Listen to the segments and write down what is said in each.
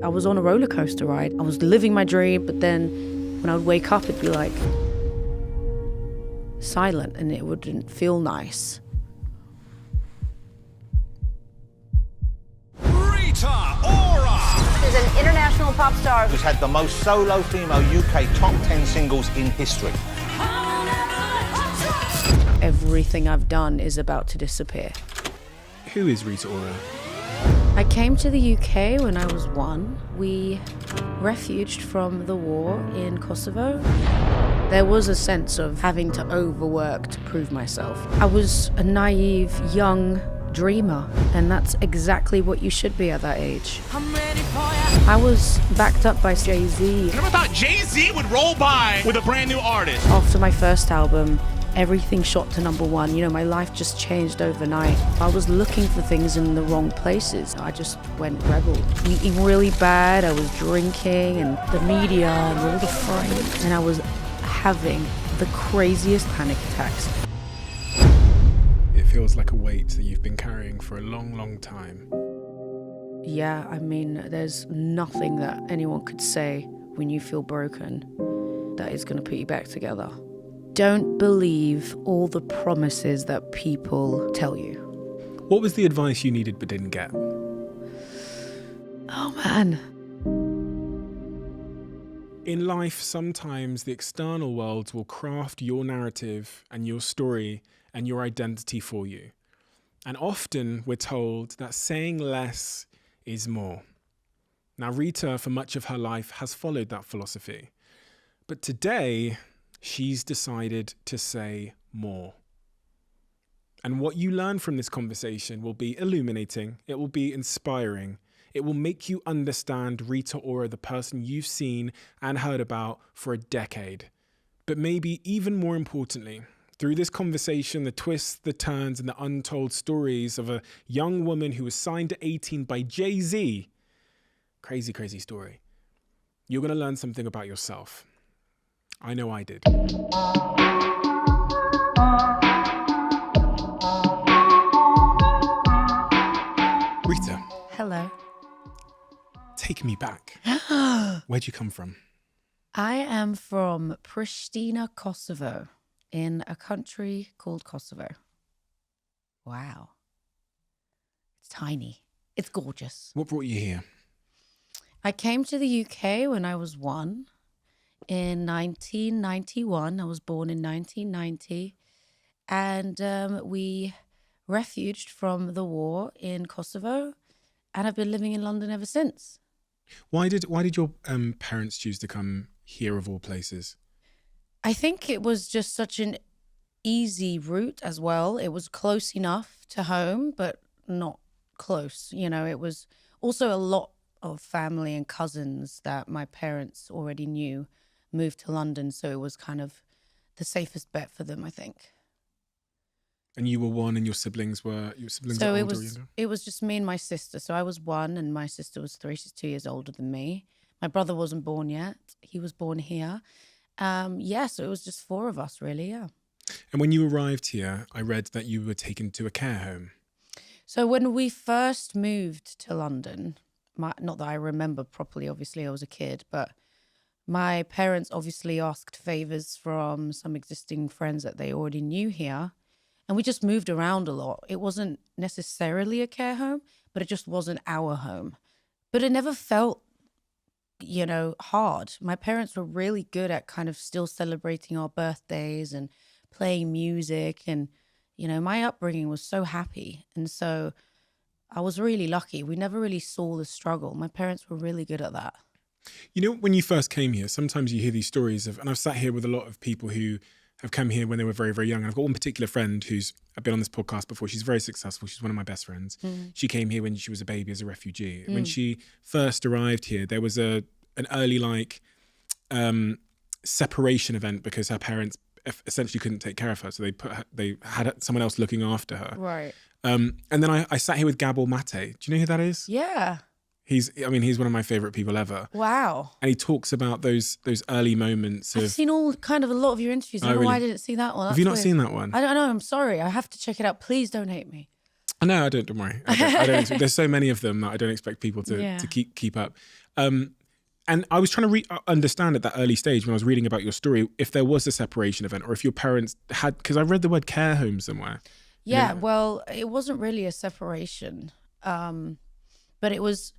I was on a roller coaster ride. I was living my dream, but then when I would wake up, it'd be like silent and it wouldn't feel nice. Rita Ora! She's an international pop star who's had the most solo female UK top 10 singles in history. Everything I've done is about to disappear. Who is Rita Ora? I came to the UK when I was 1. We refuged from the war in Kosovo. There was a sense of having to overwork to prove myself. I was a naive, young dreamer, and that's exactly what you should be at that age. I was backed up by Jay-Z. I never thought Jay-Z would roll by with a brand new artist. After my first album, everything shot to #1. You know, my life just changed overnight. I was looking for things in the wrong places. I just went rebel. Eating really bad, I was drinking, and the media and all the fright, and I was having the craziest panic attacks. It feels like a weight that you've been carrying for a long, long time. Yeah, I mean, there's nothing that anyone could say when you feel broken that is going to put you back together. Don't believe all the promises that people tell you. What was the advice you needed but didn't get? Oh man. In life, sometimes the external world will craft your narrative and your story and your identity for you. And often we're told that saying less is more. Now, Rita, for much of her life, has followed that philosophy. But today, she's decided to say more. And what you learn from this conversation will be illuminating, it will be inspiring, it will make you understand Rita Ora, the person you've seen and heard about for a decade. But maybe even more importantly, through this conversation, the twists, the turns, and the untold stories of a young woman who was signed to 18 by Jay-Z, crazy, crazy story, you're going to learn something about yourself. I know I did. Rita. Hello. Take me back. Where'd you come from? I am from Pristina, Kosovo, in a country called Kosovo. Wow. It's tiny. It's gorgeous. What brought you here? I came to the UK when I was 1. In 1991, I was born in 1990, and we refuged from the war in Kosovo, and I've been living in London ever since. Why did your parents choose to come here of all places? I think it was just such an easy route as well. It was close enough to home, but not close. You know, it was also a lot of family and cousins that my parents already knew moved to London, so it was kind of the safest bet for them, I think. And you were 1 and your siblings were So older or younger? it was just me and my sister. So I was 1 and my sister was 3. She's 2 years older than me. My brother wasn't born yet. He was born here. So it was just 4 of us really, yeah. And when you arrived here, I read that you were taken to a care home. So when we first moved to London, not that I remember properly, obviously I was a kid, but my parents obviously asked favors from some existing friends that they already knew here. And we just moved around a lot. It wasn't necessarily a care home, but it just wasn't our home. But it never felt, you know, hard. My parents were really good at kind of still celebrating our birthdays and playing music. And, you know, my upbringing was so happy. And so I was really lucky. We never really saw the struggle. My parents were really good at that. You know, when you first came here, sometimes you hear these stories of, and I've sat here with a lot of people who have come here when they were very, very young. And I've got one particular friend who's been on this podcast before. She's very successful. She's one of my best friends. She came here when she was a baby as a refugee. When she first arrived here, there was an early separation event because her parents essentially couldn't take care of her. So they had someone else looking after her. Right. And then I sat here with Gabor Mate. Do you know who that is? Yeah. He's one of my favorite people ever. Wow. And he talks about those early moments of... I've seen a lot of your interviews. I don't know why I didn't see that one. Have you not seen that one? I don't know. I'm sorry. I have to check it out. Please don't hate me. No, I don't. Don't worry. I don't there's so many of them that I don't expect people to Yeah. to keep up. And I was trying to understand at that early stage when I was reading about your story if there was a separation event or if your parents had, because I read the word care home somewhere. Yeah, well, it wasn't really a separation, but it was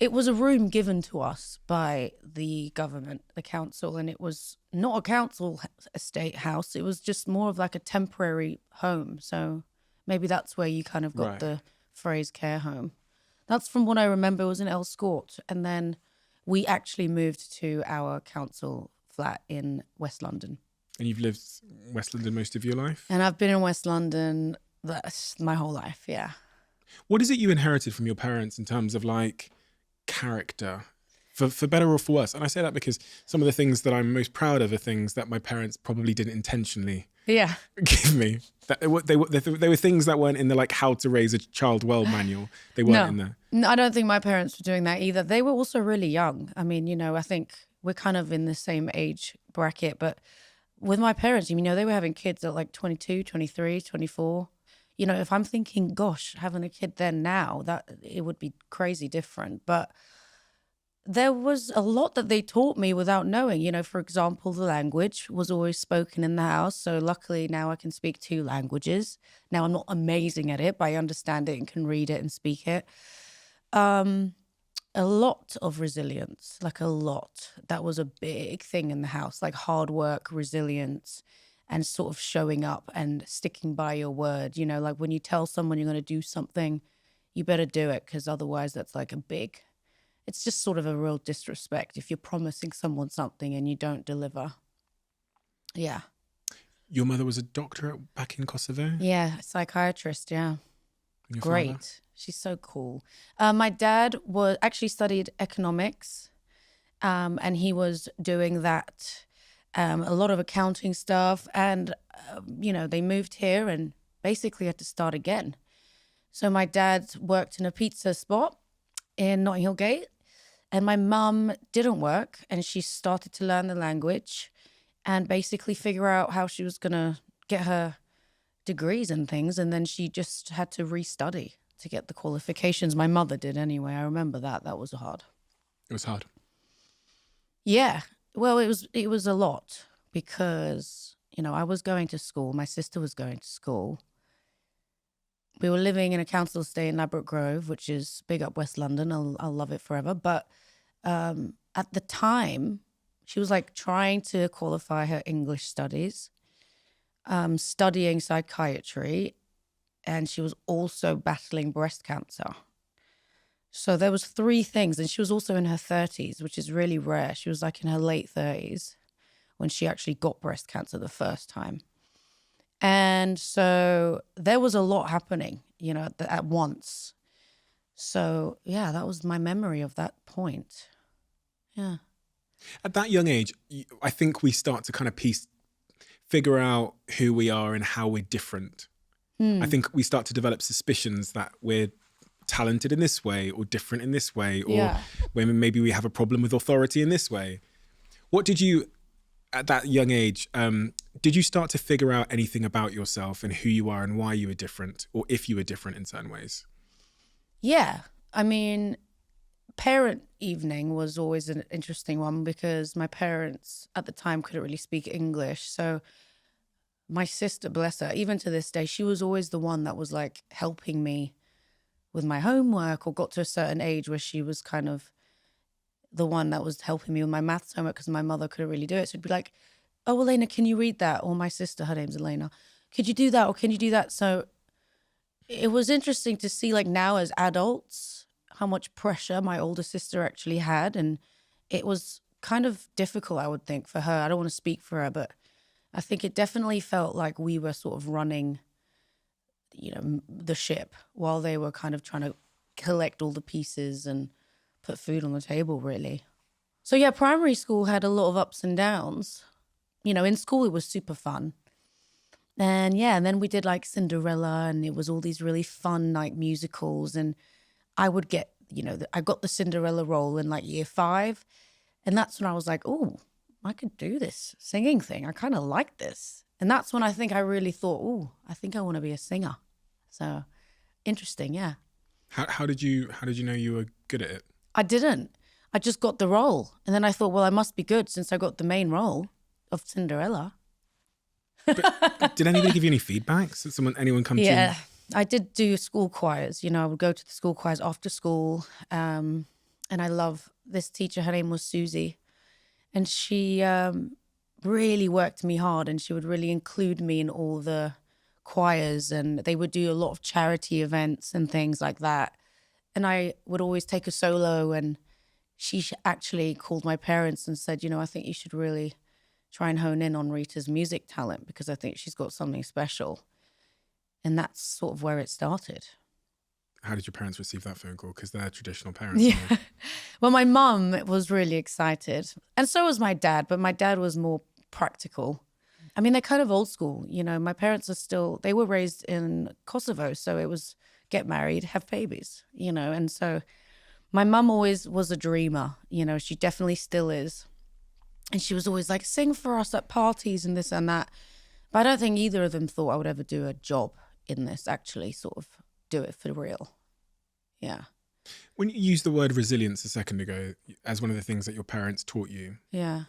a room given to us by the government, the council, and it was not a council estate house. It was just more of like a temporary home. So maybe that's where you kind of got Right. the phrase care home. That's from what I remember. It was in Elscourt, and then we actually moved to our council flat in West London. And you've lived West London most of your life? And I've been in West London that's my whole life, yeah. What is it you inherited from your parents in terms of like character, for better or for worse? And I say that because some of the things that I'm most proud of are things that my parents probably didn't intentionally Yeah. give me. That they were things that weren't in the like how to raise a child well manual. They weren't in there. No, I don't think my parents were doing that either. They were also really young. I mean, I think we're kind of in the same age bracket, but with my parents, they were having kids at like 22, 23, 24. If I'm thinking, gosh, having a kid then now, that it would be crazy different. But there was a lot that they taught me without knowing. For example, the language was always spoken in the house. So luckily now I can speak 2 languages. Now I'm not amazing at it, but I understand it and can read it and speak it. A lot of resilience, like a lot. That was a big thing in the house, like hard work, resilience, and sort of showing up and sticking by your word. Like when you tell someone you're going to do something, you better do it, because otherwise that's like it's just sort of a real disrespect if you're promising someone something and you don't deliver. Yeah. Your mother was a doctor back in Kosovo? Yeah, psychiatrist, yeah. And your Great. father? She's so cool. My dad actually studied economics, and he was doing that, a lot of accounting stuff. And, they moved here and basically had to start again. So my dad worked in a pizza spot in Notting Hill Gate, and my mum didn't work, and she started to learn the language and basically figure out how she was going to get her degrees and things. And then she just had to restudy to get the qualifications. My mother did anyway. I remember that. That was hard. It was hard. Yeah. Well, it was a lot because, I was going to school. My sister was going to school. We were living in a council estate in Ladbroke Grove, which is big up West London. I'll love it forever. But at the time, she was like trying to qualify her English studies, studying psychiatry, and she was also battling breast cancer. So there was 3 things, and she was also in her 30s, which is really rare. She was like in her late 30s when she actually got breast cancer the first time. And so there was a lot happening, at once. So yeah, that was my memory of that point. Yeah. At that young age, I think we start to kind of figure out who we are and how we're different. I think we start to develop suspicions that we're talented in this way or different in this way, or when maybe we have a problem with authority in this way. What did you, at that young age, did you start to figure out anything about yourself and who you are and why you were different, or if you were different in certain ways? Yeah. I mean, parent evening was always an interesting one because my parents at the time couldn't really speak English. So my sister, bless her, even to this day, she was always the one that was like helping me with my homework, or got to a certain age where she was kind of the one that was helping me with my maths homework because my mother couldn't really do it. So it'd be like, oh, Elena, can you read that? Or my sister, her name's Elena, could you do that? Or can you do that? So it was interesting to see, like, now as adults, how much pressure my older sister actually had. And it was kind of difficult, I would think, for her. I don't want to speak for her, but I think it definitely felt like we were sort of running, the ship while they were kind of trying to collect all the pieces and put food on the table, really. So yeah, primary school had a lot of ups and downs. In school it was super fun. And yeah, and then we did like Cinderella, and it was all these really fun like musicals. And I would get, I got the Cinderella role in like year 5. And that's when I was like, oh, I could do this singing thing. I kind of like this. And that's when I think I really thought, oh, I think I want to be a singer. So interesting. Yeah. How did you know you were good at it? I didn't. I just got the role. And then I thought, well, I must be good since I got the main role of Cinderella. Did anybody give you any feedback? Did anyone come to you? Yeah. I did do school choirs. I would go to the school choirs after school. And I love this teacher. Her name was Susie. And she really worked me hard, and she would really include me in all the choirs, and they would do a lot of charity events and things like that. And I would always take a solo, and she actually called my parents and said, I think you should really try and hone in on Rita's music talent because I think she's got something special. And that's sort of where it started. How did your parents receive that phone call? Because they're traditional parents. Yeah. Well, my mum was really excited. And so was my dad, but my dad was more practical. I mean, they're kind of old school. My parents they were raised in Kosovo. So it was get married, have babies, And so my mum always was a dreamer. She definitely still is. And she was always like, sing for us at parties and this and that. But I don't think either of them thought I would ever do a job in this, actually sort of do it for real. Yeah. When you used the word resilience a second ago as one of the things that your parents taught you, Yeah.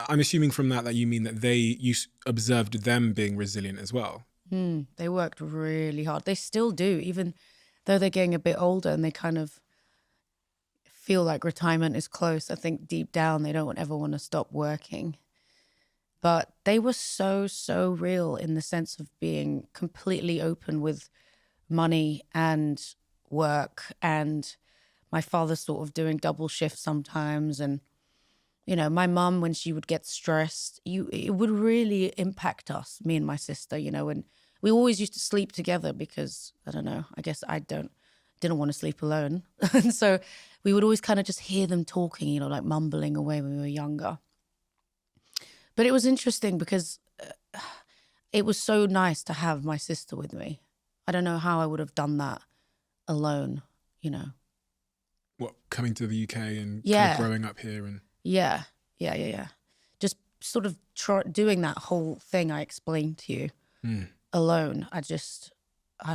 I'm assuming from that you mean that you observed them being resilient as well. They worked really hard. They still do, even though they're getting a bit older and they kind of feel like retirement is close. I think deep down they don't ever want to stop working. But they were so, so real in the sense of being completely open with money and work, and my father sort of doing double shifts sometimes. And, my mum, when she would get stressed, it would really impact us, me and my sister, and we always used to sleep together because, I don't know, I guess I didn't want to sleep alone. And so we would always kind of just hear them talking, like mumbling away when we were younger. But it was interesting because it was so nice to have my sister with me. I don't know how I would have done that alone, What, coming to the UK and kind Yeah. of growing up here and Yeah. Just sort of doing that whole thing I explained to you alone. I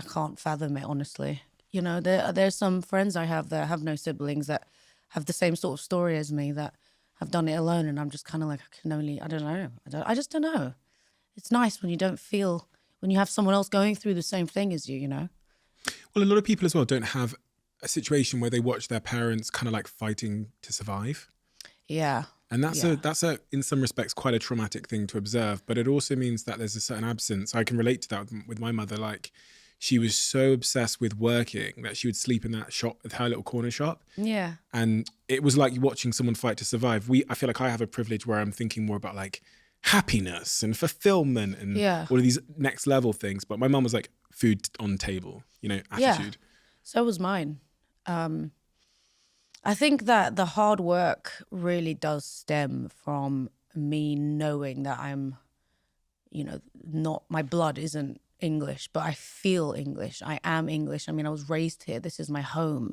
can't fathom it, honestly. There's some friends I have that have no siblings that have the same sort of story as me that have done it alone, and I'm just kind of like, I don't know. I just don't know. It's nice when when you have someone else going through the same thing as you, Well, a lot of people as well don't have a situation where they watch their parents kind of like fighting to survive. Yeah. And that's in some respects quite a traumatic thing to observe, but it also means that there's a certain absence. I can relate to that with my mother. Like, she was so obsessed with working that she would sleep in that shop, her little corner shop. Yeah. And it was like watching someone fight to survive. I feel like I have a privilege where I'm thinking more about like happiness and fulfillment and all of these next level things. But my mum was like food on table, attitude. Yeah. So was mine. I think that the hard work really does stem from me knowing that I'm, not, my blood isn't English, but I feel English. I am English. I mean, I was raised here. This is my home,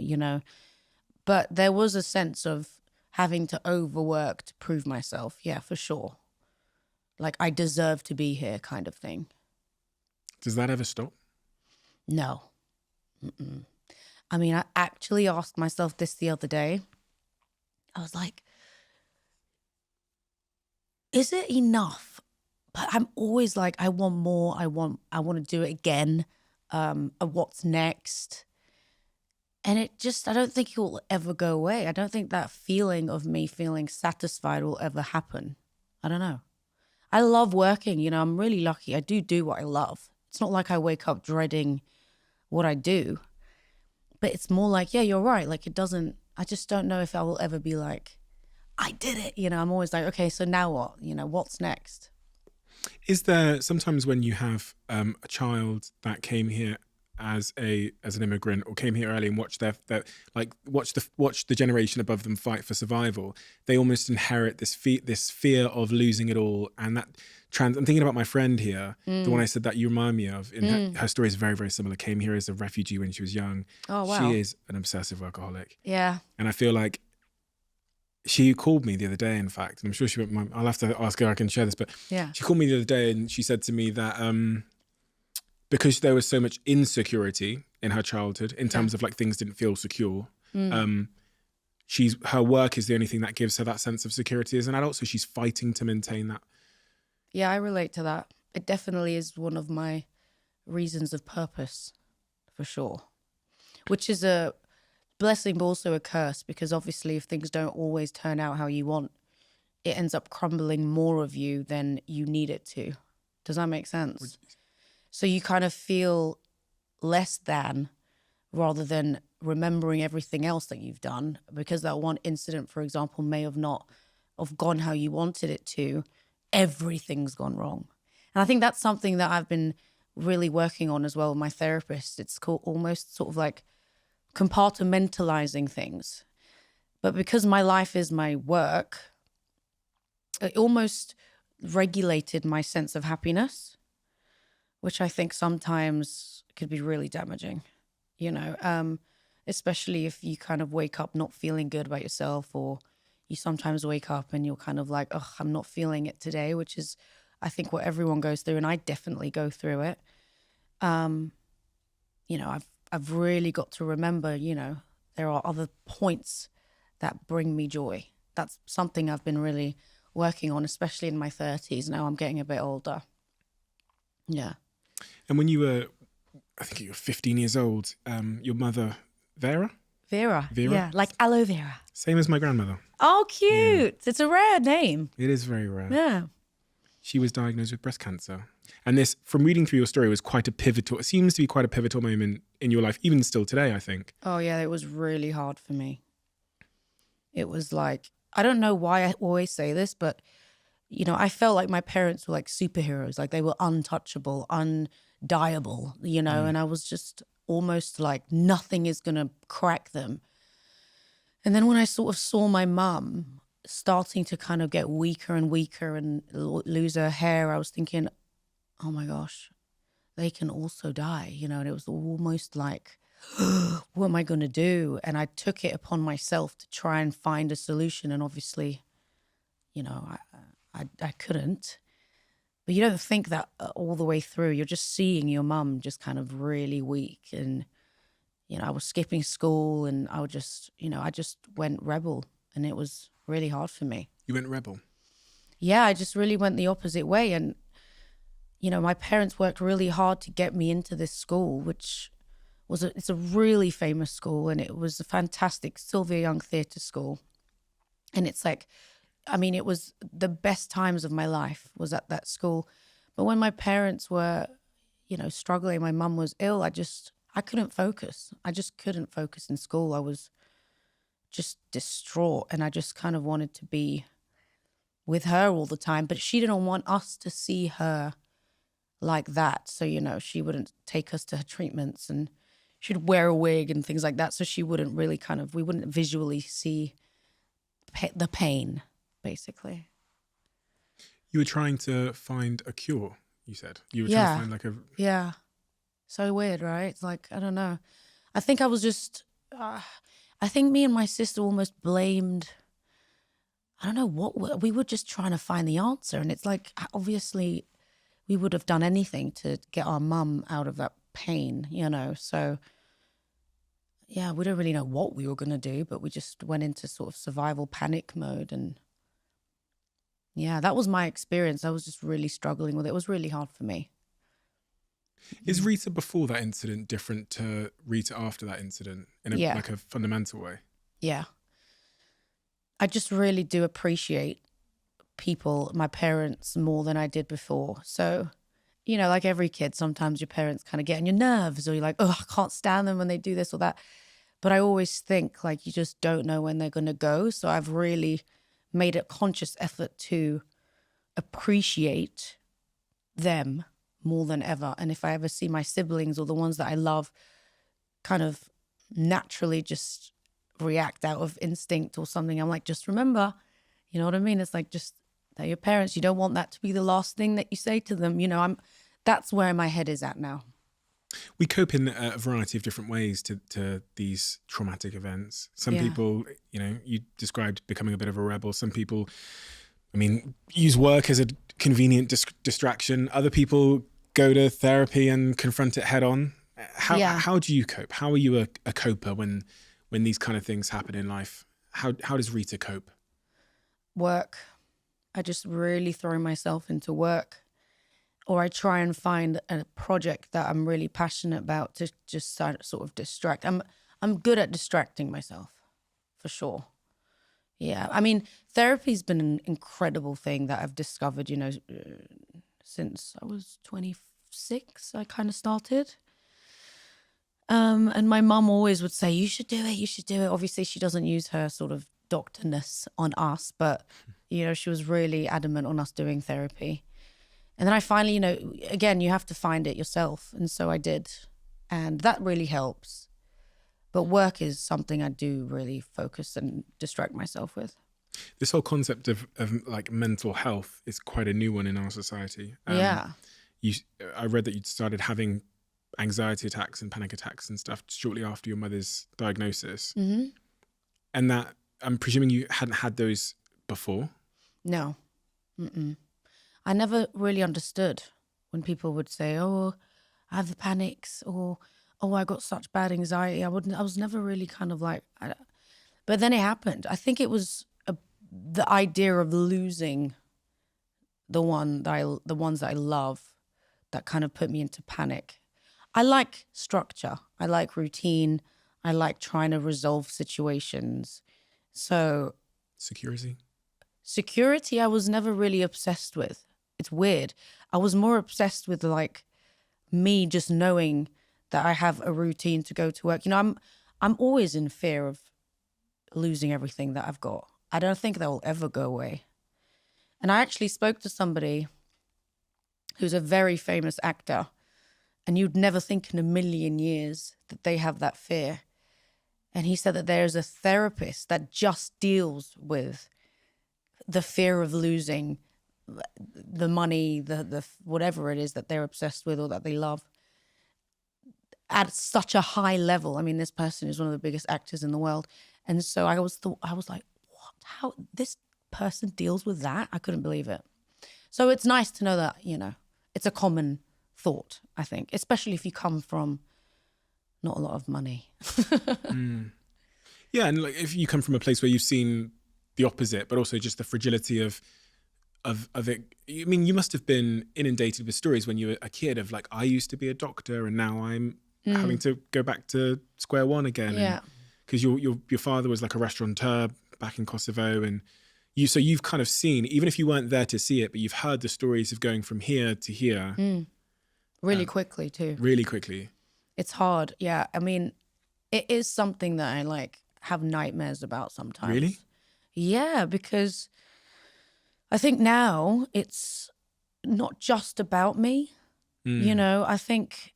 But there was a sense of having to overwork to prove myself. Yeah, for sure. Like, I deserve to be here kind of thing. Does that ever stop? No. Mm-mm. I mean, I actually asked myself this the other day. I was like, is it enough? But I'm always like, I want more. I want to do it again. What's next? And I don't think it will ever go away. I don't think that feeling of me feeling satisfied will ever happen. I don't know. I love working, I'm really lucky. I do what I love. It's not like I wake up dreading what I do. But it's more like, yeah, you're right. Like, I just don't know if I will ever be like, I did it. I'm always like, okay, so now what? What's next? Is there sometimes when you have a child that came here as an immigrant or came here early and watched watch the generation above them fight for survival, they almost inherit this fear of losing it all, and that I'm thinking about my friend here, the one I said that you remind me of. Her story is very, very similar. Came here as a refugee when she was young. Oh wow. She is an obsessive workaholic. Yeah. And I feel like she called me the other day, in fact, and I'm sure I'll have to ask her, I can share this, but yeah, she called me the other day and she said to me that because there was so much insecurity in her childhood in terms of like things didn't feel secure. Her work is the only thing that gives her that sense of security as an adult. So she's fighting to maintain that. Yeah, I relate to that. It definitely is one of my reasons of purpose, for sure. Which is a blessing, but also a curse, because obviously if things don't always turn out how you want, it ends up crumbling more of you than you need it to. Does that make sense? So you kind of feel less than, rather than remembering everything else that you've done, because that one incident, for example, may have not have gone how you wanted it to. Everything's gone wrong. And I think that's something that I've been really working on as well with my therapist. It's called almost sort of like compartmentalizing things. But because my life is my work, it almost regulated my sense of happiness, which I think sometimes could be really damaging, you know, especially if you kind of wake up not feeling good about yourself, or you sometimes wake up and you're kind of like, oh, I'm not feeling it today, which is, I think, what everyone goes through. And I definitely go through it. You know, I've really got to remember, you know, there are other points that bring me joy. That's something I've been really working on, especially in my 30s. Now I'm getting a bit older. Yeah. And when you were, I think you were 15 years old, your mother, Vera? Vera. Yeah, like aloe vera. Same as my grandmother. Oh, cute. Yeah. It's a rare name. It is very rare. Yeah. She was diagnosed with breast cancer. And this, from reading through your story, was quite a pivotal, it seems to be quite a pivotal moment in your life, even still today, I think. Oh, yeah, it was really hard for me. It was like, I don't know why I always say this, but, you know, I felt like my parents were like superheroes, like they were untouchable, undiable, you know, and I was just almost like nothing is going to crack them. And then when I sort of saw my mum starting to kind of get weaker and weaker and lose her hair, I was thinking, oh my gosh, they can also die, you know, and it was almost like, what am I going to do? And I took it upon myself to try and find a solution. And obviously, you know, I couldn't. But you don't think that all the way through. You're just seeing your mum just kind of really weak. And, you know, I was skipping school and I would just, you know, I just went rebel. And it was really hard for me. You went rebel? Yeah, I just really went the opposite way. And, you know, my parents worked really hard to get me into this school, which was it's a really famous school, and it was a fantastic Sylvia Young Theatre School. And it's like, I mean, it was the best times of my life was at that school. But when my parents were, you know, struggling, my mum was ill, I couldn't focus. I just couldn't focus in school. I was just distraught, and I just kind of wanted to be with her all the time. But she didn't want us to see her like that. So, you know, she wouldn't take us to her treatments, and she'd wear a wig and things like that. So she wouldn't really we wouldn't visually see the pain, basically. You were trying to find a cure, you said. You were trying to find like a... Yeah. So weird, right? It's like, I don't know. I think I was just, I think me and my sister almost blamed, I don't know what, we were just trying to find the answer. And it's like, obviously we would have done anything to get our mum out of that pain, you know? So yeah, we don't really know what we were going to do, but we just went into sort of survival panic mode. And yeah, that was my experience. I was just really struggling with it. It was really hard for me. Is Rita before that incident different to Rita after that incident in a, like a fundamental way? Yeah. I just really do appreciate people, my parents, more than I did before. So, you know, like every kid, sometimes your parents kind of get on your nerves, or you're like, oh, I can't stand them when they do this or that. But I always think like you just don't know when they're going to go. So I've really made a conscious effort to appreciate them more than ever. And if I ever see my siblings or the ones that I love kind of naturally just react out of instinct or something, I'm like, just remember, you know what I mean? It's like, just, they're your parents. You don't want that to be the last thing that you say to them. You know, that's where my head is at now. We cope in a variety of different ways to these traumatic events. Some people, you know, you described becoming a bit of a rebel. Some people, I mean, use work as a convenient distraction. Other people go to therapy and confront it head on? Yeah. How do you cope? How are you a coper when these kind of things happen in life? How does Rita cope? Work. I just really throw myself into work, or I try and find a project that I'm really passionate about to just sort of distract. I'm good at distracting myself, for sure. Yeah, I mean, therapy's been an incredible thing that I've discovered, since I was 26, I kind of started. And my mum always would say, you should do it, you should do it. Obviously, she doesn't use her sort of doctorness on us, but, she was really adamant on us doing therapy. And then I finally, again, you have to find it yourself. And so I did. And that really helps. But work is something I do really focus and distract myself with. This whole concept of like mental health is quite a new one in our society. Yeah. I read that you'd started having anxiety attacks and panic attacks and stuff shortly after your mother's diagnosis. Mm-hmm. And that, I'm presuming you hadn't had those before? No. Mm-mm. I never really understood when people would say, oh, I have the panics, or, oh, I got such bad anxiety. I was never really kind of like, but then it happened. I think it was the idea of losing the ones that I love that kind of put me into panic. I like structure. I like routine. I like trying to resolve situations. So security, I was never really obsessed with. It's weird. I was more obsessed with like me just knowing that I have a routine to go to work. I'm always in fear of losing everything that I've got. I don't think that will ever go away. And I actually spoke to somebody who's a very famous actor, and you'd never think in a million years that they have that fear. And he said that there's a therapist that just deals with the fear of losing the money, the whatever it is that they're obsessed with or that they love at such a high level. I mean, this person is one of the biggest actors in the world. And so I was like, what? How this person deals with that? I couldn't believe it. So it's nice to know that, it's a common thought, I think, especially if you come from not a lot of money. Yeah, and like if you come from a place where you've seen the opposite, but also just the fragility of it. I mean, you must have been inundated with stories when you were a kid of like, I used to be a doctor and now I'm having to go back to square one again. Yeah. Because your father was like a restaurateur back in Kosovo, and you've kind of seen, even if you weren't there to see it, but you've heard the stories of going from here to here. Really quickly too. Really quickly. It's hard. Yeah. I mean, it is something that I like have nightmares about sometimes. Really? Yeah, because I think now it's not just about me. I think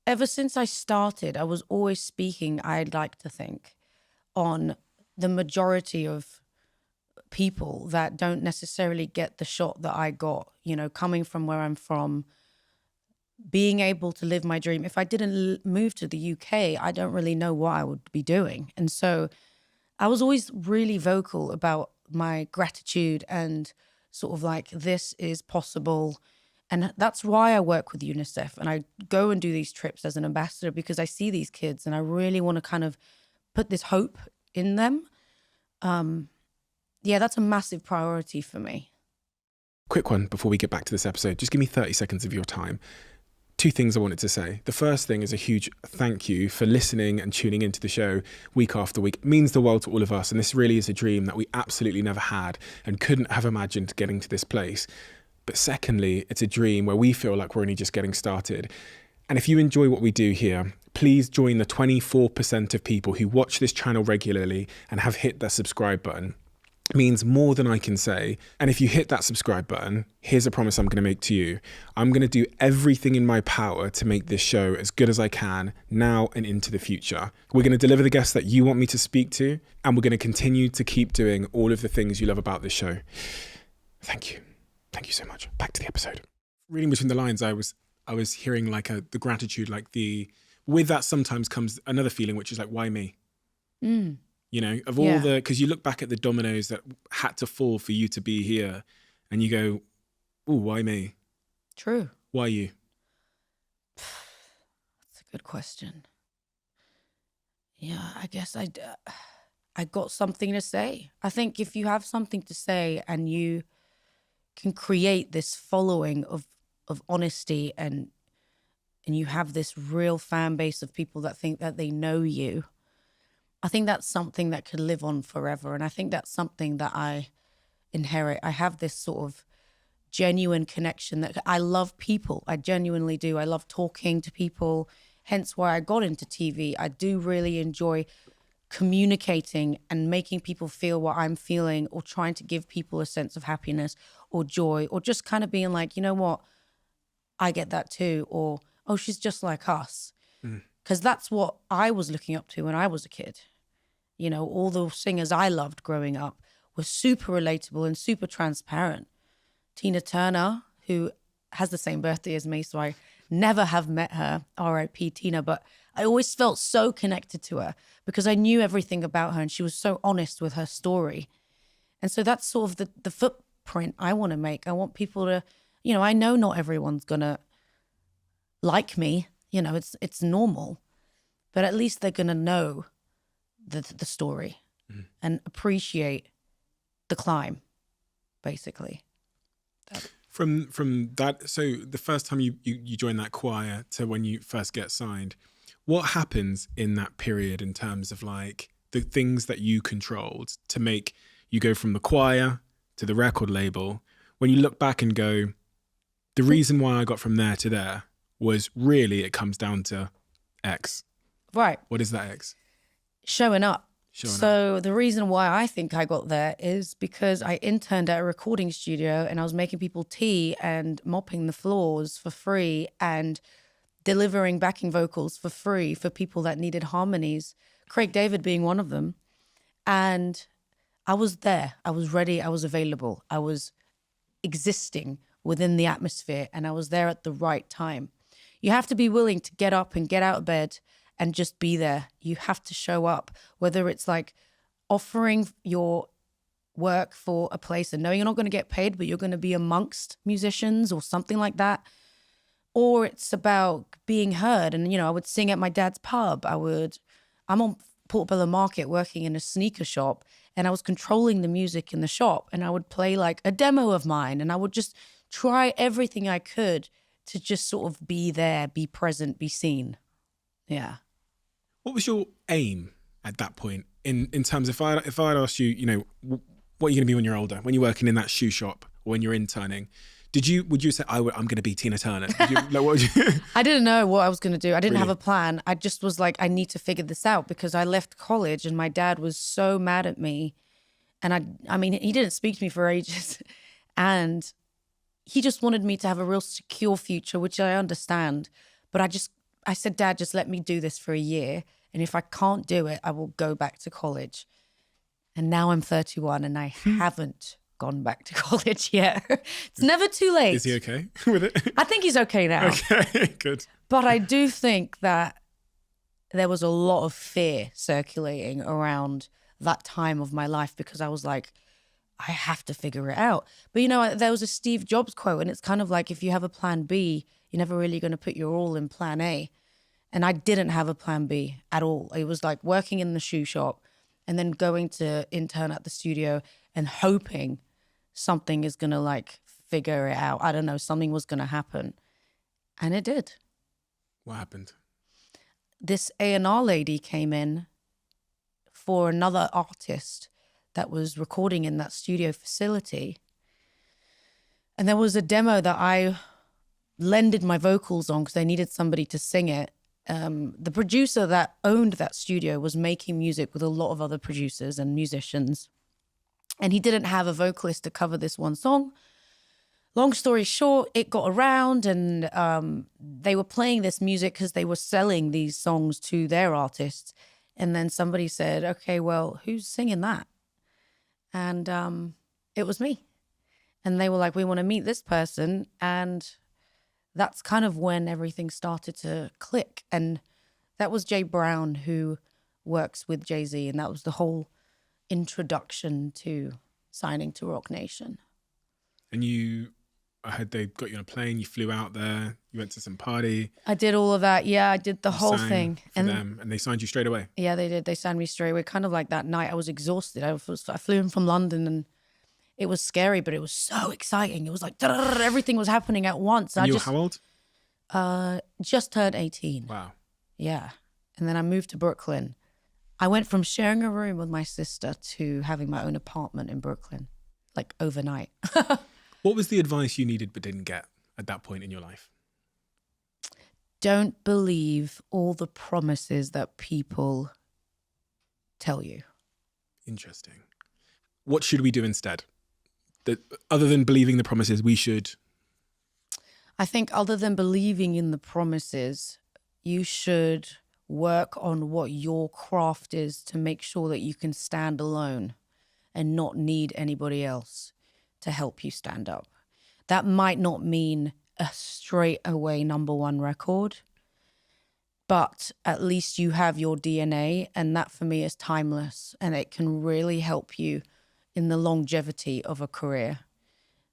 ever since I started, I was always speaking, I'd like to think, on the majority of people that don't necessarily get the shot that I got, coming from where I'm from, being able to live my dream. If I didn't move to the UK, I don't really know what I would be doing. And so I was always really vocal about my gratitude and sort of like, this is possible. And that's why I work with UNICEF and I go and do these trips as an ambassador, because I see these kids and I really want to kind of put this hope in them. Yeah, that's a massive priority for me. Quick one before we get back to this episode. Just give me 30 seconds of your time. 2 things I wanted to say. The first thing is a huge thank you for listening and tuning into the show week after week. It means the world to all of us. And this really is a dream that we absolutely never had and couldn't have imagined getting to this place. But secondly, it's a dream where we feel like we're only just getting started. And if you enjoy what we do here, please join the 24% of people who watch this channel regularly and have hit that subscribe button. It means more than I can say. And if you hit that subscribe button, here's a promise I'm going to make to you. I'm going to do everything in my power to make this show as good as I can now and into the future. We're going to deliver the guests that you want me to speak to, and we're going to continue to keep doing all of the things you love about this show. Thank you. Thank you so much. Back to the episode. Reading between the lines, I was hearing like the gratitude, like with that sometimes comes another feeling, which is like, why me? Of all because you look back at the dominoes that had to fall for you to be here and you go, oh, why me? True. Why you? That's a good question. Yeah, I guess I got something to say. I think if you have something to say and you can create this following of honesty and you have this real fan base of people that think that they know you, I think that's something that could live on forever. And I think that's something that I inherit. I have this sort of genuine connection that I love people. I genuinely do. I love talking to people, hence why I got into TV. I do really enjoy communicating and making people feel what I'm feeling, or trying to give people a sense of happiness or joy, or just kind of being like, you know what, I get that too, or oh, she's just like us. Because that's what I was looking up to when I was a kid. You know, all the singers I loved growing up were super relatable and super transparent. Tina Turner, who has the same birthday as me, so I never have met her, R.I.P. Tina, but I always felt so connected to her because I knew everything about her and she was so honest with her story. And so that's sort of the footprint I want to make. I want people to, you know, I know not everyone's going to like me, you know, it's normal, but at least they're going to know the story and appreciate the climb, basically. From that, so the first time you join that choir to when you first get signed, what happens in that period in terms of like the things that you controlled to make you go from the choir to the record label? When you look back and go, the reason why I got from there to there was really, it comes down to X. Right. What is that X? Showing up. Showing up. The reason why I think I got there is because I interned at a recording studio and I was making people tea and mopping the floors for free and delivering backing vocals for free for people that needed harmonies, Craig David being one of them. And I was there. I was ready. I was available. I was existing within the atmosphere and I was there at the right time. You have to be willing to get up and get out of bed and just be there. You have to show up, whether it's like offering your work for a place and knowing you're not going to get paid, but you're going to be amongst musicians or something like that. Or it's about being heard. And, you know, I would sing at my dad's pub. I'm on Portobello Market working in a sneaker shop and I was controlling the music in the shop and I would play like a demo of mine and I would just try everything I could to just sort of be there, be present, be seen. Yeah. What was your aim at that point in terms of if I'd asked you, you know, what are you going to be when you're older, when you're working in that shoe shop or when you're interning? Would you say, I'm going to be Tina Turner? What would you? I didn't know what I was going to do. I didn't have a plan. I just was like, I need to figure this out because I left college and my dad was so mad at me. And I mean, he didn't speak to me for ages. And he just wanted me to have a real secure future, which I understand. But I said, Dad, just let me do this for a year. And if I can't do it, I will go back to college. And now I'm 31 and I haven't gone back to college yet. It's never too late. Is he okay with it? I think he's okay now. Okay, good. But I do think that there was a lot of fear circulating around that time of my life because I was like, I have to figure it out. But, you know, there was a Steve Jobs quote and it's kind of like if you have a plan B, you're never really going to put your all in plan A. And I didn't have a plan B at all. It was like working in the shoe shop and then going to intern at the studio and hoping something is going to like figure it out. I don't know, something was going to happen. And it did. What happened? This A&R lady came in for another artist that was recording in that studio facility. And there was a demo that I lended my vocals on because they needed somebody to sing it. The producer that owned that studio was making music with a lot of other producers and musicians. And he didn't have a vocalist to cover this one song. Long story short, it got around and they were playing this music because they were selling these songs to their artists. And then somebody said, okay, well, who's singing that? And it was me. And they were like, we want to meet this person. And that's kind of when everything started to click. And that was Jay Brown, who works with Jay-Z. And that was the whole introduction to signing to Rock Nation. And you I heard they got you on a plane, you flew out there, you went to some party, I did all of that. Yeah, I did the you whole sang thing. for them, and they signed you straight away. Yeah, they did. They signed me straight away. Kind of like that night, I was exhausted. I flew in from London, and it was scary, but it was so exciting. It was like everything was happening at once. And I you were just how old? just turned 18. Wow. Yeah, and then I moved to Brooklyn. I went from sharing a room with my sister to having my own apartment in Brooklyn, like overnight. What was the advice you needed but didn't get at that point in your life? Don't believe all the promises that people tell you. Interesting. What should we do instead? That other than believing the promises, we should. I think other than believing in the promises, you should work on what your craft is to make sure that you can stand alone and not need anybody else to help you stand up. That might not mean a straight away #1 record, but at least you have your DNA, and that for me is timeless, and it can really help you in the longevity of a career.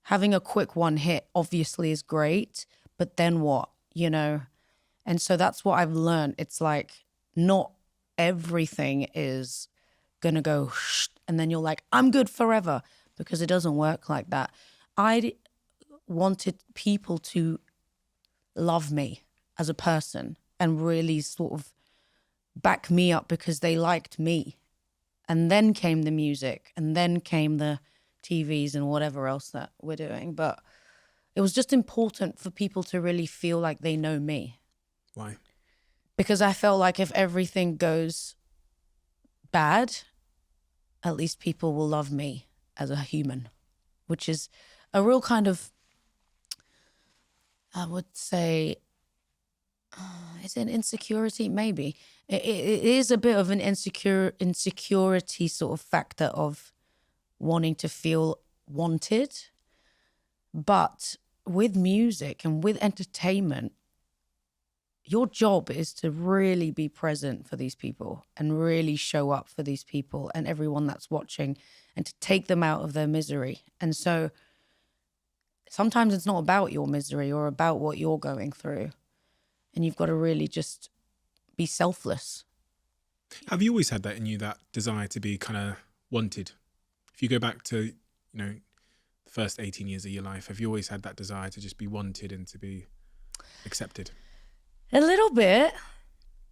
Having a quick one hit obviously is great, but then what, you know? And so that's what I've learned. It's like not everything is gonna go and then you're like, I'm good forever, because it doesn't work like that. I wanted people to love me as a person and really sort of back me up because they liked me. And then came the music, and then came the TVs and whatever else that we're doing. But it was just important for people to really feel like they know me. Why? Because I felt like if everything goes bad, at least people will love me as a human, which is a real kind of, I would say, is it an insecurity? Maybe. It is a bit of an insecurity sort of factor of wanting to feel wanted. But with music and with entertainment, your job is to really be present for these people and really show up for these people and everyone that's watching, and to take them out of their misery. And so sometimes it's not about your misery or about what you're going through. And you've got to really just be selfless. Have you always had that in you, that desire to be kind of wanted? If you go back to, the first 18 years of your life, have you always had that desire to just be wanted and to be accepted? A little bit.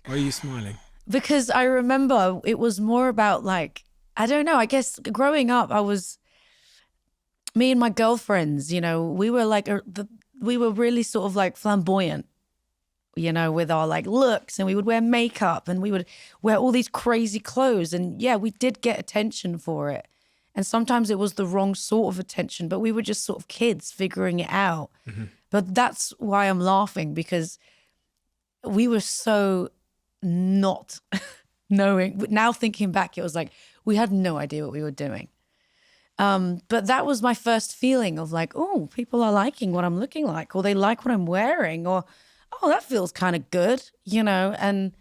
Why are you smiling? Because I remember it was more about like, I don't know, I guess growing up, me and my girlfriends, we were like, we were really sort of like flamboyant, with our like looks, and we would wear makeup and we would wear all these crazy clothes. And yeah, we did get attention for it. And sometimes it was the wrong sort of attention, but we were just sort of kids figuring it out. Mm-hmm. But that's why I'm laughing, because we were so not knowing. Now thinking back, it was like, we had no idea what we were doing. But that was my first feeling of like, oh, people are liking what I'm looking like, or they like what I'm wearing, or, oh, that feels kind of good, and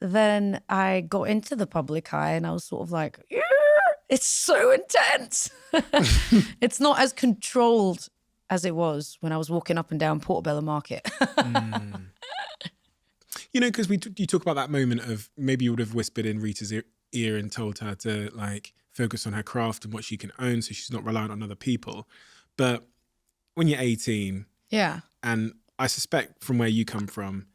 then I got into the public eye and I was sort of like, yeah, it's so intense. It's not as controlled as it was when I was walking up and down Portobello Market. Because you talk about that moment of maybe you would have whispered in Rita's ear and told her to like focus on her craft and what she can own so she's not reliant on other people. But when you're 18, yeah, and I suspect from where you come from,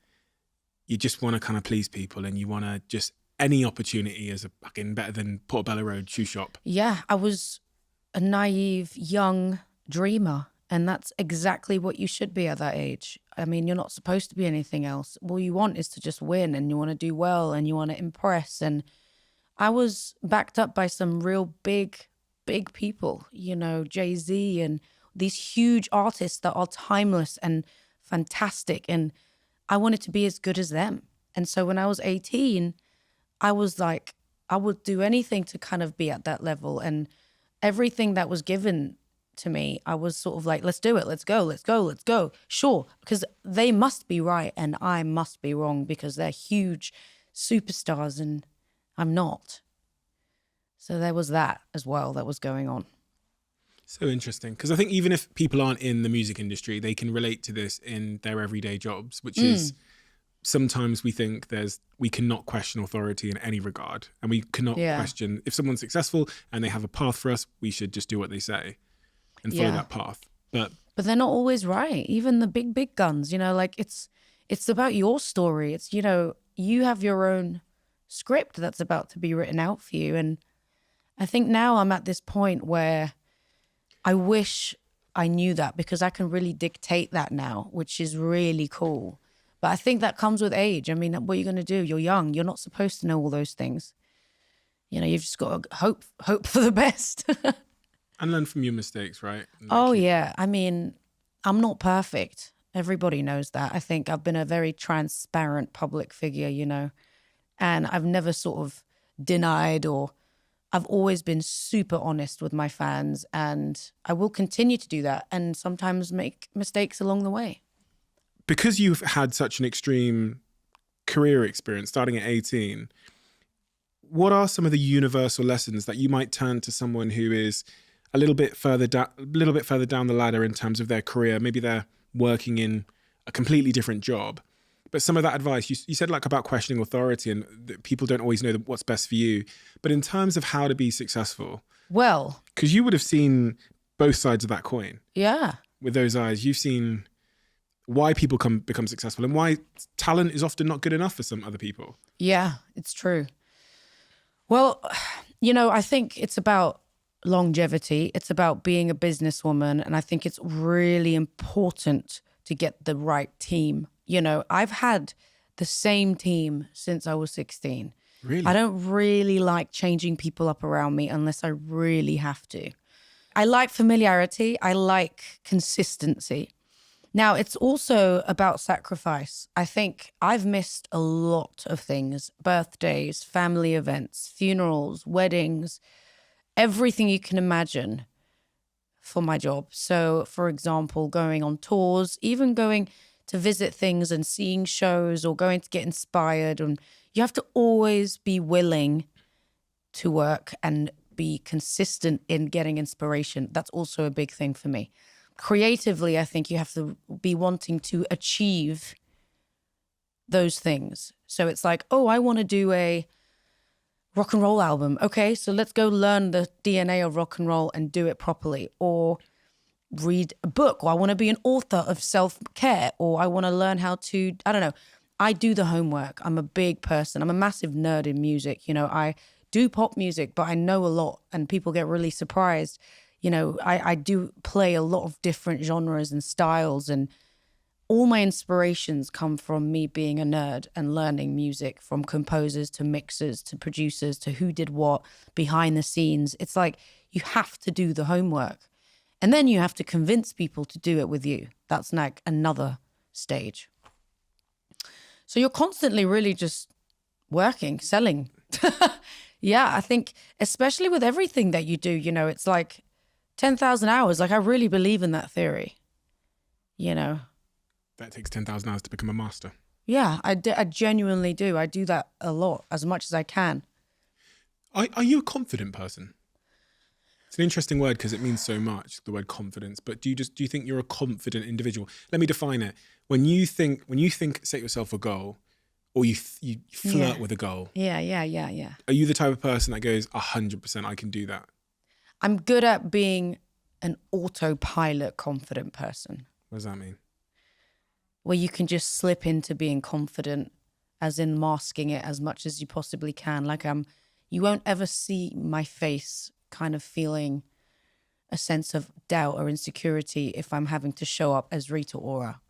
you just want to kind of please people and you want to just any opportunity is a fucking better than Portobello Road shoe shop. Yeah, I was a naive young dreamer, and that's exactly what you should be at that age. I mean, you're not supposed to be anything else. All you want is to just win, and you want to do well, and you want to impress. And I was backed up by some real big people, Jay-Z and these huge artists that are timeless and fantastic. And I wanted to be as good as them. And so when I was 18, I was like, I would do anything to kind of be at that level. And everything that was given to me, I was sort of like, let's do it. Let's go. Sure. Because they must be right and I must be wrong, because they're huge superstars and I'm not. So there was that as well that was going on. So interesting. Because I think even if people aren't in the music industry, they can relate to this in their everyday jobs, which is sometimes we think we cannot question authority in any regard. And we cannot question if someone's successful and they have a path for us, we should just do what they say and follow that path. But they're not always right. Even the big guns, like it's about your story. It's, you have your own script that's about to be written out for you. And I think now I'm at this point where I wish I knew that, because I can really dictate that now, which is really cool. But I think that comes with age. I mean, what are you going to do? You're young. You're not supposed to know all those things. You've just got to hope for the best. And learn from your mistakes, right? Yeah. I mean, I'm not perfect. Everybody knows that. I think I've been a very transparent public figure, and I've never sort of denied, or I've always been super honest with my fans, and I will continue to do that and sometimes make mistakes along the way. Because you've had such an extreme career experience starting at 18, what are some of the universal lessons that you might turn to someone who is a little bit further down the ladder in terms of their career? Maybe they're working in a completely different job, but some of that advice you said, like, about questioning authority, and that people don't always know what's best for you. But in terms of how to be successful, well, because you would have seen both sides of that coin. Yeah. With those eyes, you've seen why people become successful and why talent is often not good enough for some other people. Yeah, it's true. Well, I think it's about longevity. It's about being a businesswoman. And I think it's really important to get the right team. I've had the same team since I was 16. Really? I don't really like changing people up around me unless I really have to. I like familiarity. I like consistency. Now, it's also about sacrifice. I think I've missed a lot of things: birthdays, family events, funerals, weddings, everything you can imagine for my job. So, for example, going on tours, even going to visit things and seeing shows, or going to get inspired. And you have to always be willing to work and be consistent in getting inspiration. That's also a big thing for me. Creatively, I think you have to be wanting to achieve those things. So it's like, oh, I want to do a rock and roll album. Okay, so let's go learn the DNA of rock and roll and do it properly. Or read a book, or I want to be an author of self-care, or I want to learn how to, I don't know. I do the homework. I'm a big person. I'm a massive nerd in music. I do pop music, but I know a lot, and people get really surprised. I do play a lot of different genres and styles, and all my inspirations come from me being a nerd and learning music, from composers to mixers to producers to who did what behind the scenes. It's like you have to do the homework, and then you have to convince people to do it with you. That's like another stage. So you're constantly really just working, selling. Yeah, I think especially with everything that you do, it's like 10,000 hours. Like, I really believe in that theory, That takes 10,000 hours to become a master. Yeah, I genuinely do. I do that a lot, as much as I can. Are you a confident person? It's an interesting word because it means so much, the word confidence. But do you think you're a confident individual? Let me define it. When you think, set yourself a goal, or you flirt with a goal. Yeah. Are you the type of person that goes 100%? I can do that. I'm good at being an autopilot confident person. What does that mean? Where you can just slip into being confident, as in masking it as much as you possibly can. Like, you won't ever see my face kind of feeling a sense of doubt or insecurity if I'm having to show up as Rita Ora.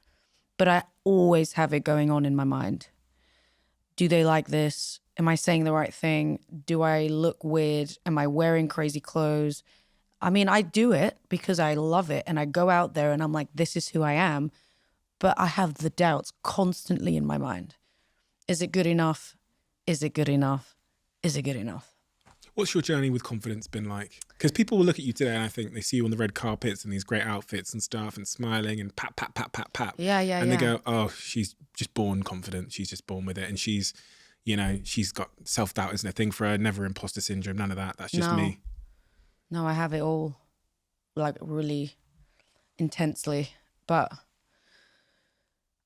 But I always have it going on in my mind. Do they like this? Am I saying the right thing? Do I look weird? Am I wearing crazy clothes? I mean, I do it because I love it, and I go out there and I'm like, this is who I am. But I have the doubts constantly in my mind. Is it good enough? Is it good enough? Is it good enough? What's your journey with confidence been like? Because people will look at you today and I think they see you on the red carpets and these great outfits and stuff and smiling and pat, pat, pat, pat, pat. Yeah. And they go, oh, she's just born confident. She's just born with it. And she's got self-doubt isn't a thing for her, never imposter syndrome, none of that. That's just me. No, I have it all. like really intensely, but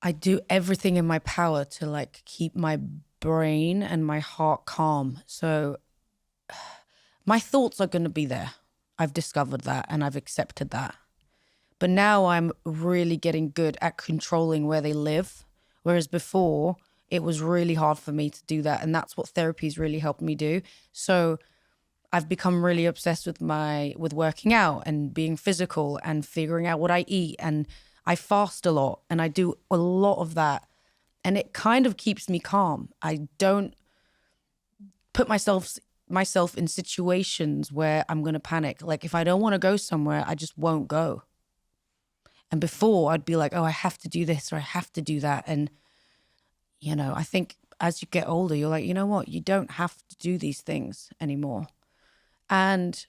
I do everything in my power to like keep my brain and my heart calm. So my thoughts are going to be there. I've discovered that and I've accepted that. But now I'm really getting good at controlling where they live. Whereas before, it was really hard for me to do that. And that's what therapy's really helped me do. So I've become really obsessed with working out and being physical and figuring out what I eat. And I fast a lot and I do a lot of that. And it kind of keeps me calm. I don't put myself in situations where I'm going to panic. Like if I don't want to go somewhere, I just won't go. And before I'd be like, oh, I have to do this or I have to do that. And, you know, I think as you get older, you're like, you know what? You don't have to do these things anymore. And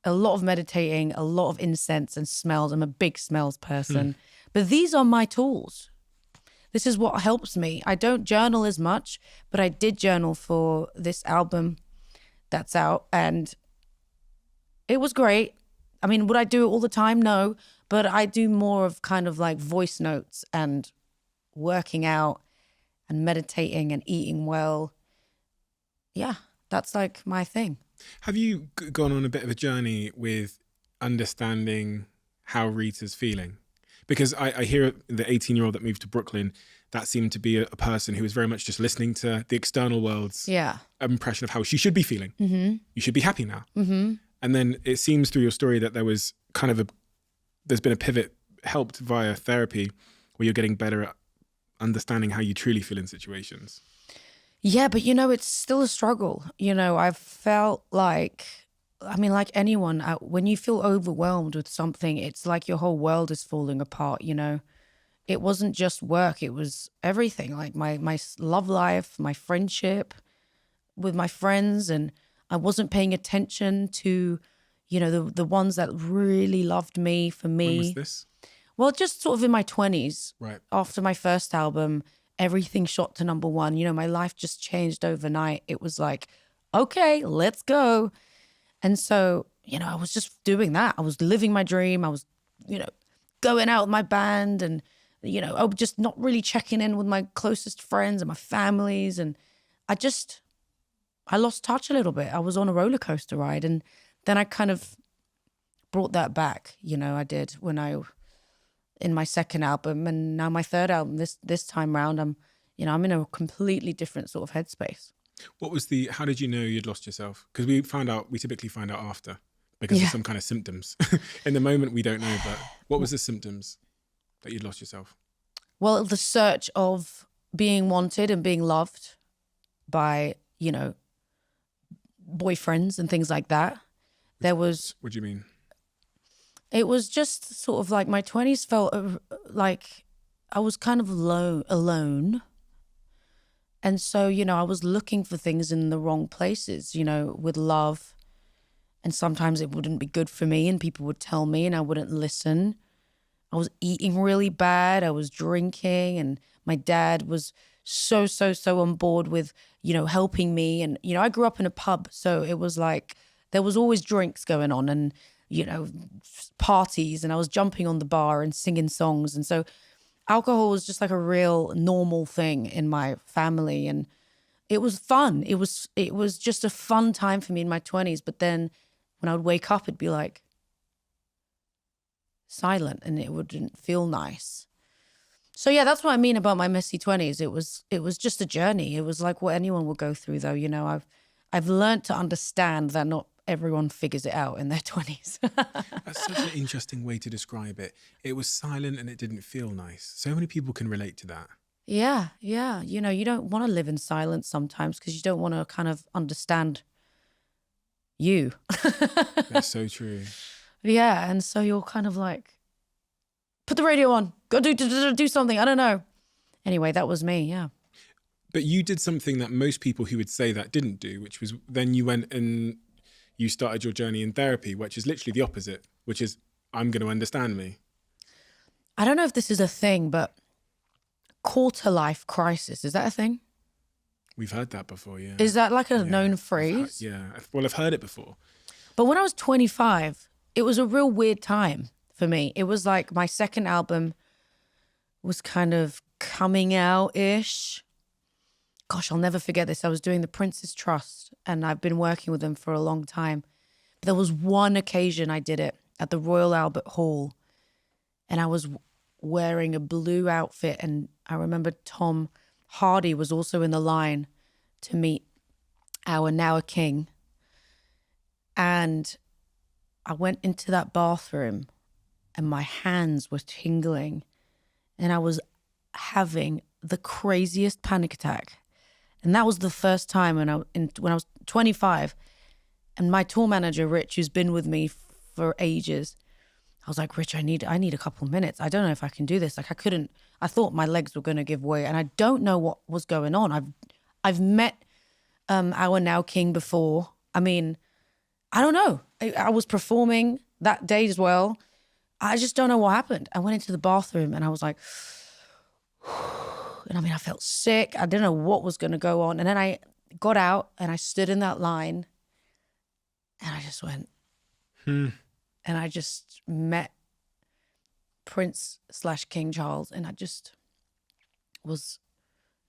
a lot of meditating, a lot of incense and smells. I'm a big smells person. But these are my tools. This is what helps me. I don't journal as much, but I did journal for this album that's out. And it was great. I mean, would I do it all the time? No. But I do more of kind of like voice notes and working out and meditating and eating well. Yeah, that's like my thing. Have you gone on a bit of a journey with understanding how Rita's feeling? Because I hear the 18-year-old that moved to Brooklyn, that seemed to be a person who was very much just listening to the external world's impression of how she should be feeling. Mm-hmm. You should be happy now. Mm-hmm. And then it seems through your story that there was kind of there's been a pivot helped via therapy where you're getting better at understanding how you truly feel in situations. Yeah, but you know, it's still a struggle. You know, I've felt like, I mean, like anyone, when you feel overwhelmed with something, it's like your whole world is falling apart, you know. It wasn't just work, it was everything, like my love life, my friendship with my friends, and I wasn't paying attention to, you know, the ones that really loved me for me. When was this? Well, just sort of in my 20s. Right. After my first album, everything shot to #1. You know, my life just changed overnight. It was like, okay, let's go. And so, you know, I was just doing that. I was living my dream. I was, you know, going out with my band and, you know, I was just not really checking in with my closest friends and my families. And I lost touch a little bit. I was on a roller coaster ride. And then I kind of brought that back, you know, I did in my second album, and now my third album, this time round, I'm in a completely different sort of headspace. How did you know you'd lost yourself? Because we typically find out after because of some kind of symptoms. In the moment, we don't know, but what was the symptoms that you'd lost yourself? Well, the search of being wanted and being loved by, you know, boyfriends and things like that. What do you mean? It was just sort of like my 20s felt like I was kind of alone. And so, you know, I was looking for things in the wrong places, you know, with love. And sometimes it wouldn't be good for me and people would tell me and I wouldn't listen. I was eating really bad. I was drinking and my dad was so on board with, you know, helping me. And, you know, I grew up in a pub. So it was like there was always drinks going on and, you know, parties, and I was jumping on the bar and singing songs. And so alcohol was just like a real normal thing in my family. And it was fun. It was just a fun time for me in my 20s. But then when I would wake up, it'd be like silent and it wouldn't feel nice. So yeah, that's what I mean about my messy 20s. It was just a journey. It was like what anyone would go through though. You know, I've learned to understand that not everyone figures it out in their 20s. That's such an interesting way to describe it. It was silent and it didn't feel nice. So many people can relate to that. Yeah. You know, you don't want to live in silence sometimes because you don't want to kind of understand you. That's so true. Yeah, and so you're kind of like, put the radio on, go do something, I don't know. Anyway, that was me, yeah. But you did something that most people who would say that didn't do, which was then you went and you started your journey in therapy, which is literally the opposite, which is, I'm going to understand me. I don't know if this is a thing, but quarter life crisis, is that a thing? We've heard that before, yeah. Is that like a known phrase? I've heard it before. But when I was 25, it was a real weird time for me. It was like my second album was kind of coming out-ish. Gosh, I'll never forget this. I was doing the Prince's Trust, and I've been working with them for a long time. But there was one occasion I did it at the Royal Albert Hall, and I was wearing a blue outfit, and I remember Tom Hardy was also in the line to meet our now a king. And I went into that bathroom and my hands were tingling and I was having the craziest panic attack. And that was the first time when I was 25, and my tour manager, Rich, who's been with me for ages, I was like, Rich, I need a couple minutes. I don't know if I can do this. Like I thought my legs were going to give way, and I don't know what was going on. I've met our now king before. I mean, I don't know. I was performing that day as well. I just don't know what happened. I went into the bathroom and I was like, and I mean, I felt sick. I didn't know what was going to go on. And then I got out and I stood in that line and I just went, and I just met Prince/King Charles, and I just was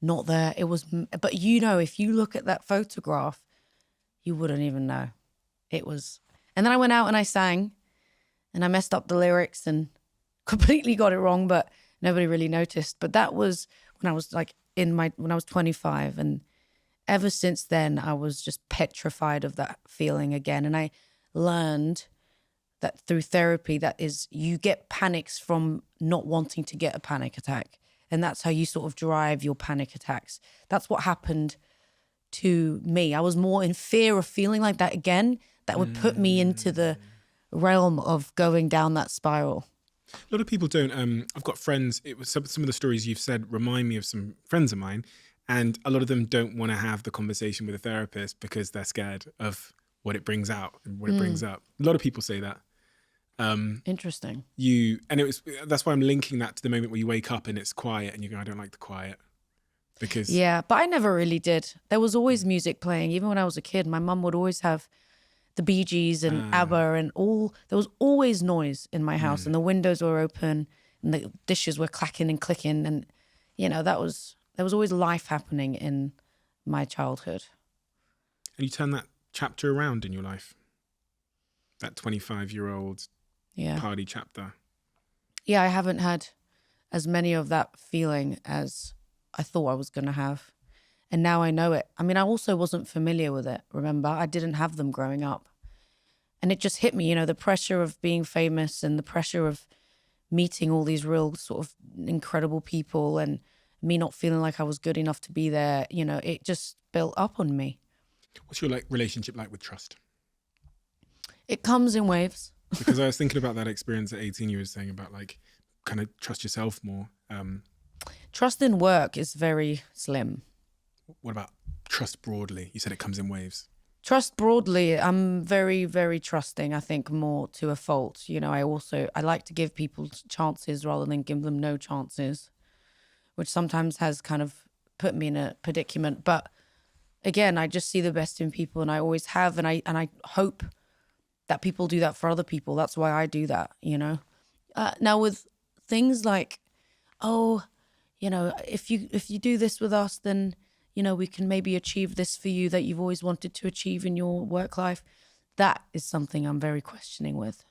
not there. It was, but you know, if you look at that photograph, you wouldn't even know. It was, and then I went out and I sang, and I messed up the lyrics and completely got it wrong, but nobody really noticed. But that was when I was like when I was 25, and ever since then I was just petrified of that feeling again. And I learned that through therapy, that is, you get panics from not wanting to get a panic attack. And that's how you sort of drive your panic attacks. That's what happened to me. I was more in fear of feeling like that again. That would put me into the realm of going down that spiral. A lot of people don't. I've got friends. It was some of the stories you've said remind me of some friends of mine, and a lot of them don't want to have the conversation with a therapist because they're scared of what it brings out and what it brings up. A lot of people say that. Interesting. That's why I'm linking that to the moment where you wake up and it's quiet and you go, I don't like the quiet. Because yeah, but I never really did. There was always music playing. Even when I was a kid, my mum would always have the Bee Gees and ABBA and there was always noise in my house, and the windows were open and the dishes were clacking and clicking, and you know, there was always life happening in my childhood. And you turn that chapter around in your life. That 25-year-old party chapter. Yeah, I haven't had as many of that feeling as I thought I was going to have. And now I know it. I mean, I also wasn't familiar with it, remember? I didn't have them growing up. And it just hit me, you know, the pressure of being famous and the pressure of meeting all these real sort of incredible people and me not feeling like I was good enough to be there, you know, it just built up on me. What's your relationship like with trust? It comes in waves. Because I was thinking about that experience at 18 you were saying about like kind of trust yourself more. Trust in work is very slim. What about trust broadly? You said it comes in waves. Trust broadly, I'm very, very trusting, I think, more to a fault. You know, I like to give people chances rather than give them no chances, which sometimes has kind of put me in a predicament. But again, I just see the best in people, and I always have, and I hope that people do that for other people. That's why I do that, you know. Now with things like, oh, you know, if you do this with us, then, you know, we can maybe achieve this for you that you've always wanted to achieve in your work life. That is something I'm very questioning with.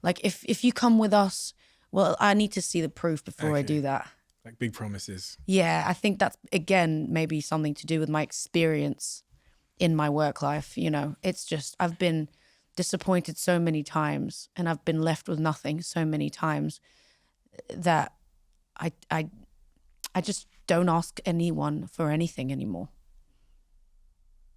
Like if you come with us, well, I need to see the proof before I do that. Like big promises. Yeah, I think that's, again, maybe something to do with my experience in my work life. You know, it's just, I've been disappointed so many times and I've been left with nothing so many times that I just don't ask anyone for anything anymore,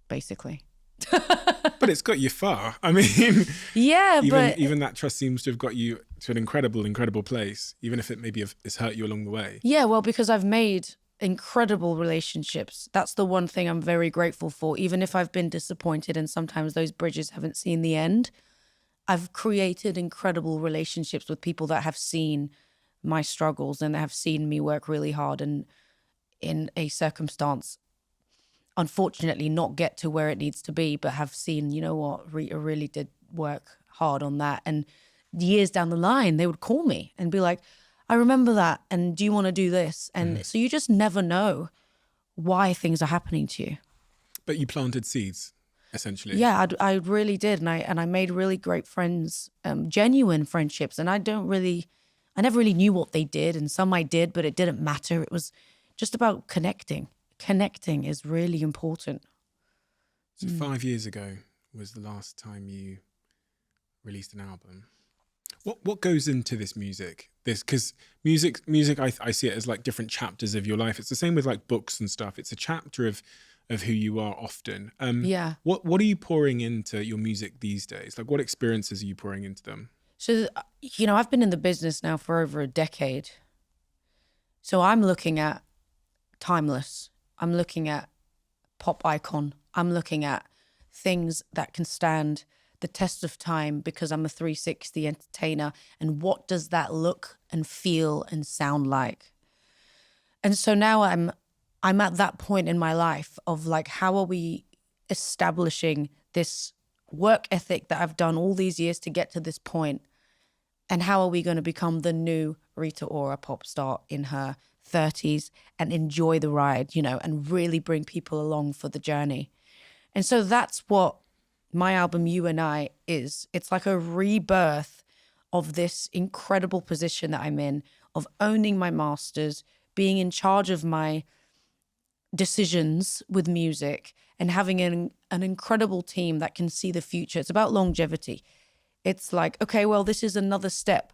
basically. But it's got you far. I mean, yeah, even that trust seems to have got you to an incredible place, even if it maybe has hurt you along the way. Yeah, well, because I've made incredible relationships. That's the one thing I'm very grateful for. Even if I've been disappointed and sometimes those bridges haven't seen the end, I've created incredible relationships with people that have seen my struggles and have seen me work really hard and in a circumstance, unfortunately, not get to where it needs to be, but have seen, you know what, Rita really did work hard on that. And years down the line, they would call me and be like, I remember that. And do you want to do this? And so you just never know why things are happening to you. But you planted seeds, essentially. Yeah, I really did. And I made really great friends, genuine friendships. And I never really knew what they did. And some I did, but it didn't matter. It was just about connecting. Connecting is really important. So 5 years ago was the last time you released an album. What goes into this music? Because music, I see it as like different chapters of your life. It's the same with like books and stuff. It's a chapter of who you are often. Yeah. What are you pouring into your music these days? Like what experiences are you pouring into them? So, I've been in the business now for over a decade. So I'm looking at timeless. I'm looking at pop icon. I'm looking at things that can stand the test of time because I'm a 360 entertainer. And what does that look and feel and sound like? And so now I'm at that point in my life of like, how are we establishing this work ethic that I've done all these years to get to this point? And how are we going to become the new Rita Ora pop star in her 30s and enjoy the ride, and really bring people along for the journey? And so that's what my album, You and I, is. It's like a rebirth of this incredible position that I'm in, of owning my masters, being in charge of my decisions with music, and having an incredible team that can see the future. It's about longevity. It's like, okay, well, this is another step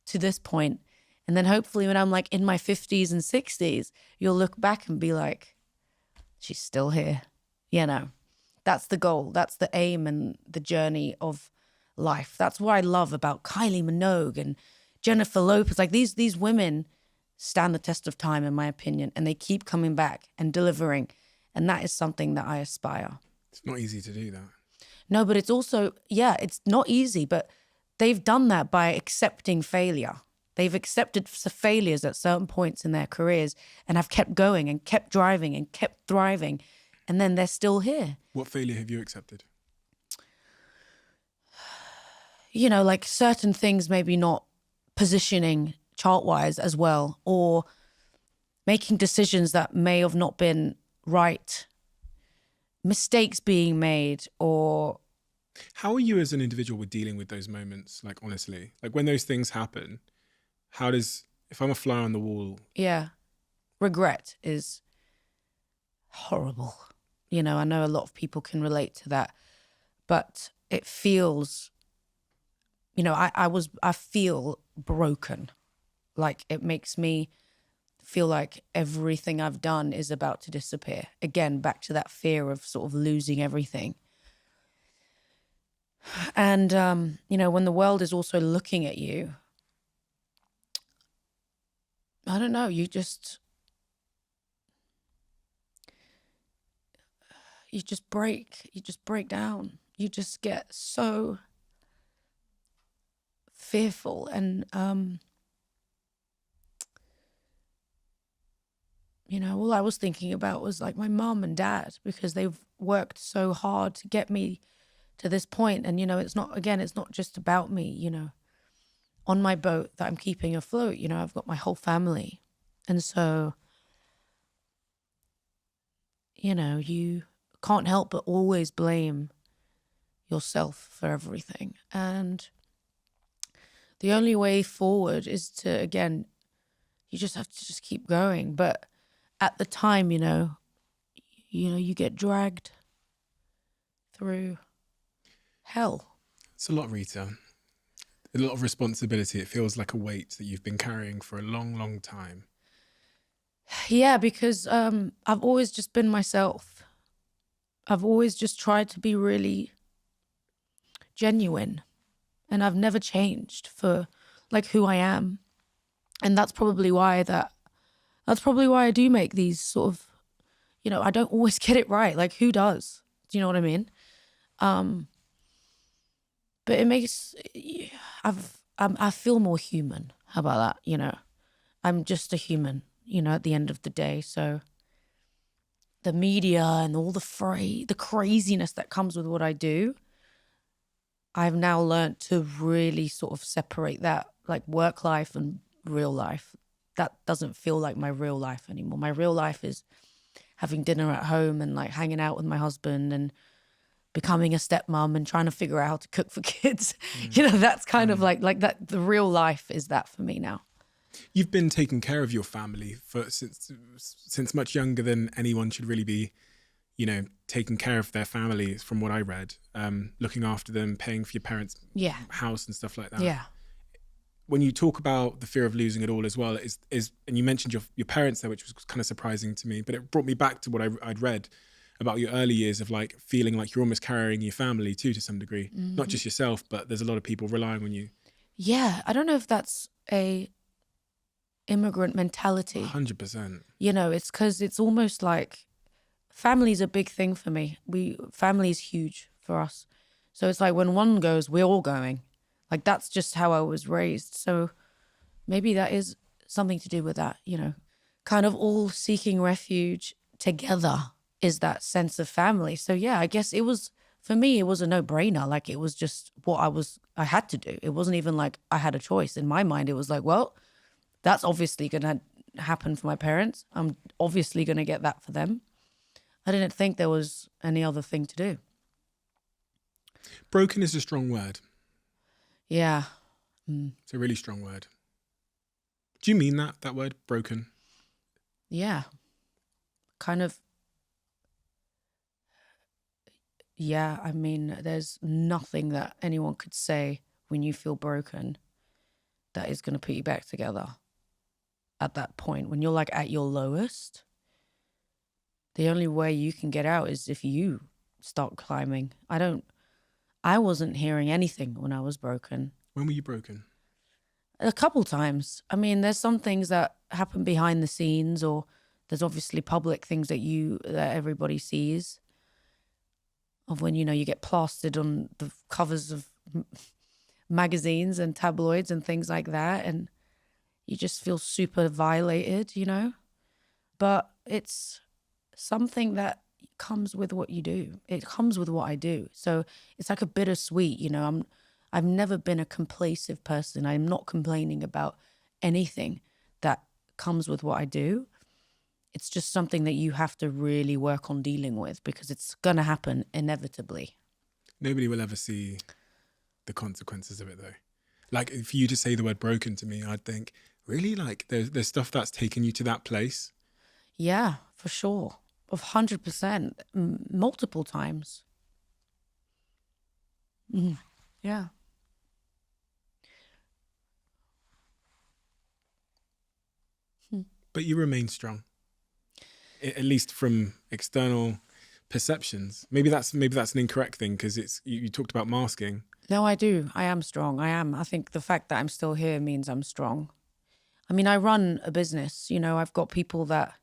to this point. And then hopefully when I'm like in my 50s and 60s, you'll look back and be like, she's still here. That's the goal. That's the aim and the journey of life. That's what I love about Kylie Minogue and Jennifer Lopez. Like these women stand the test of time, in my opinion, and they keep coming back and delivering. And that is something that I aspire. It's not easy to do that. No, but it's also, it's not easy, but they've done that by accepting failure. They've accepted failures at certain points in their careers and have kept going and kept driving and kept thriving. And then they're still here. What failure have you accepted? Like certain things maybe not positioning chart-wise as well, or making decisions that may have not been right, mistakes being made, or... How are you as an individual with dealing with those moments? Like, honestly, like when those things happen, if I'm a fly on the wall... Yeah. Regret is horrible. I know a lot of people can relate to that, but it feels, I feel broken. Like it makes me feel like everything I've done is about to disappear. Again, back to that fear of sort of losing everything. And, when the world is also looking at you, I don't know, you just break down. You just get so fearful. And, all I was thinking about was like my mom and dad, because they've worked so hard to get me to this point. And, it's not just about me, on my boat that I'm keeping afloat, I've got my whole family. And so, you can't help but always blame yourself for everything. And the only way forward is to, again, you just have to just keep going. But at the time, you get dragged through hell. It's a lot, Rita. A lot of responsibility. It feels like a weight that you've been carrying for a long, long time. Yeah, because I've always just been myself. I've always just tried to be really genuine, and I've never changed for like who I am. And that's probably why I do make these sort of, I don't always get it right. Like who does? Do you know what I mean? But it makes, I feel more human. How about that? I'm just a human, at the end of the day. So the media and all the craziness that comes with what I do, I've now learned to really sort of separate that, like work life and real life. That doesn't feel like my real life anymore. My real life is having dinner at home and like hanging out with my husband and becoming a stepmom and trying to figure out how to cook for kids. You know, that's kind of like that. The real life is that for me now. You've been taking care of your family since much younger than anyone should really be, you know, taking care of their families, from what I read, looking after them, paying for your parents' house and stuff like that. Yeah. When you talk about the fear of losing it all as well, is and you mentioned your parents there, which was kind of surprising to me, but it brought me back to what I'd read about your early years of like feeling like you're almost carrying your family too, to some degree, not just yourself, but there's a lot of people relying on you. Yeah. I don't know if that's a immigrant mentality. 100%. You know, it's because it's almost like family's a big thing for me. Family is huge for us. So it's like when one goes, we're all going. Like that's just how I was raised. So maybe that is something to do with that, you know, kind of all seeking refuge together is that sense of family. So yeah, I guess it was, for me, it was a no-brainer. Like it was just what I had to do. It wasn't even like I had a choice. In my mind, it was like, well, that's obviously going to happen for my parents. I'm obviously going to get that for them. I didn't think there was any other thing to do. Broken is a strong word. Yeah. It's a really strong word. Do you mean that word, broken? Yeah. Kind of. Yeah, I mean, there's nothing that anyone could say when you feel broken that is going to put you back together at that point. When you're like at your lowest, the only way you can get out is if you start climbing. I wasn't hearing anything when I was broken. When were you broken? A couple times. I mean, there's some things that happen behind the scenes, or there's obviously public things that everybody sees. Of when, you know, you get plastered on the covers of magazines and tabloids and things like that, and you just feel super violated, you know. But it's something that comes with what you do. It comes with what I do. So it's like a bittersweet, you know. I've never been a complacent person. I'm not complaining about anything that comes with what I do. It's just something that you have to really work on dealing with because it's going to happen inevitably. Nobody will ever see the consequences of it though. Like if you just say the word broken to me, I'd think, really? Like there's stuff that's taken you to that place? Yeah, for sure. Of 100%, multiple times. Yeah. But you remain strong, at least from external perceptions. Maybe that's an incorrect thing because you talked about masking. No, I do. I am strong. I am. I think the fact that I'm still here means I'm strong. I mean, I run a business, you know, I've got people that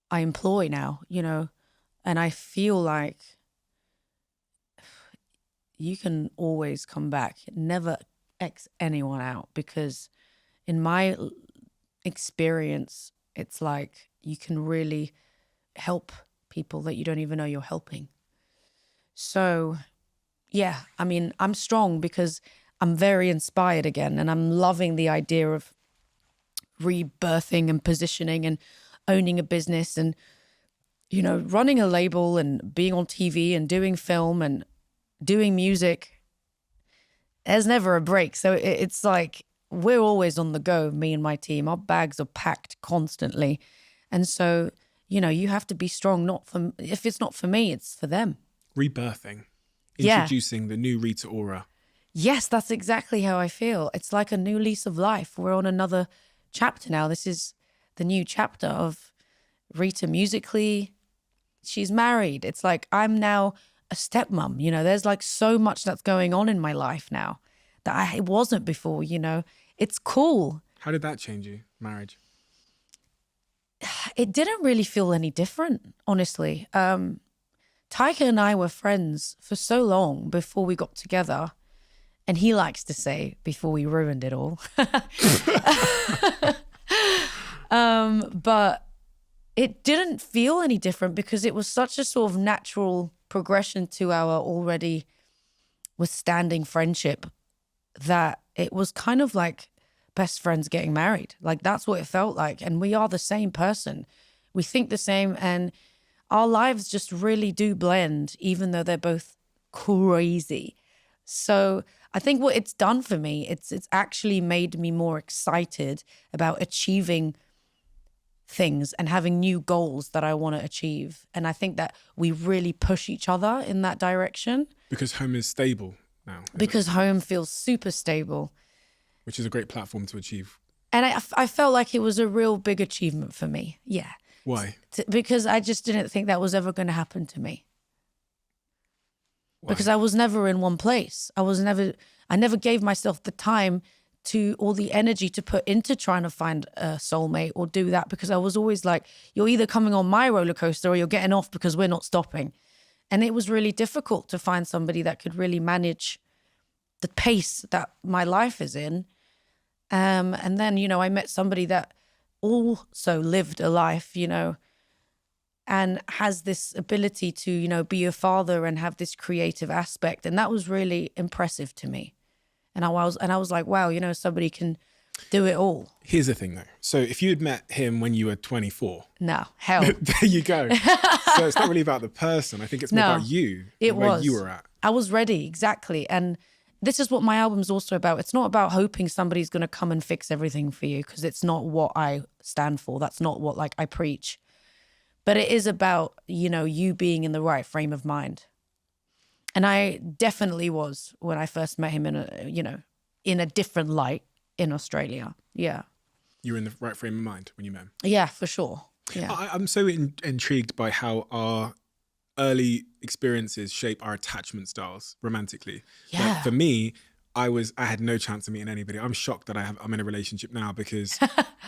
I employ now, you know, and I feel like you can always come back. Never X anyone out, because in my experience, it's like you can really help people that you don't even know you're helping. So, yeah, I mean, I'm strong because I'm very inspired again, and I'm loving the idea of rebirthing and positioning and owning a business and, you know, running a label and being on TV and doing film and doing music. There's never a break. So it's like we're always on the go, me and my team. Our bags are packed constantly. And so, you know, you have to be strong. If it's not for me, it's for them. Rebirthing. Yeah. Introducing the new Rita Ora. Yes, that's exactly how I feel. It's like a new lease of life. We're on another chapter now. This is the new chapter of Rita musically. She's married. It's like I'm now a stepmom. You know, there's like so much that's going on in my life now that it wasn't before, you know. It's cool. How did that change you, marriage? It didn't really feel any different, honestly. Taika and I were friends for so long before we got together. And he likes to say, before we ruined it all. But it didn't feel any different because it was such a sort of natural progression to our already withstanding friendship that it was kind of like best friends getting married. Like that's what it felt like. And we are the same person. We think the same, and our lives just really do blend, even though they're both crazy. So I think what it's done for me, it's actually made me more excited about achieving things and having new goals that I want to achieve. And I think that we really push each other in that direction. Because home is stable now. Because home feels super stable. Which is a great platform to achieve. And I felt like it was a real big achievement for me. Yeah. Why? Because I just didn't think that was ever going to happen to me. Why? Because I was never in one place. I never gave myself the time or the energy to put into trying to find a soulmate or do that, because I was always like, you're either coming on my roller coaster or you're getting off because we're not stopping. And it was really difficult to find somebody that could really manage the pace that my life is in. And then, I met somebody that also lived a life, and has this ability to, be a father and have this creative aspect. And that was really impressive to me. And I was like, wow, somebody can do it all. Here's the thing, though. So if you had met him when you were 24. No, hell. There you go. So it's not really about the person. I think it's more about you. Where you were at. I was ready, exactly. And this is what my album's also about. It's not about hoping somebody's going to come and fix everything for you, because it's not what I stand for. That's not what I preach. But it is about, you being in the right frame of mind. And I definitely was when I first met him in a different light in Australia. Yeah. You were in the right frame of mind when you met him? Yeah, for sure. Yeah. I'm so intrigued by how our early experiences shape our attachment styles romantically. Yeah. Like for me, I had no chance of meeting anybody. I'm shocked that I'm in a relationship now, because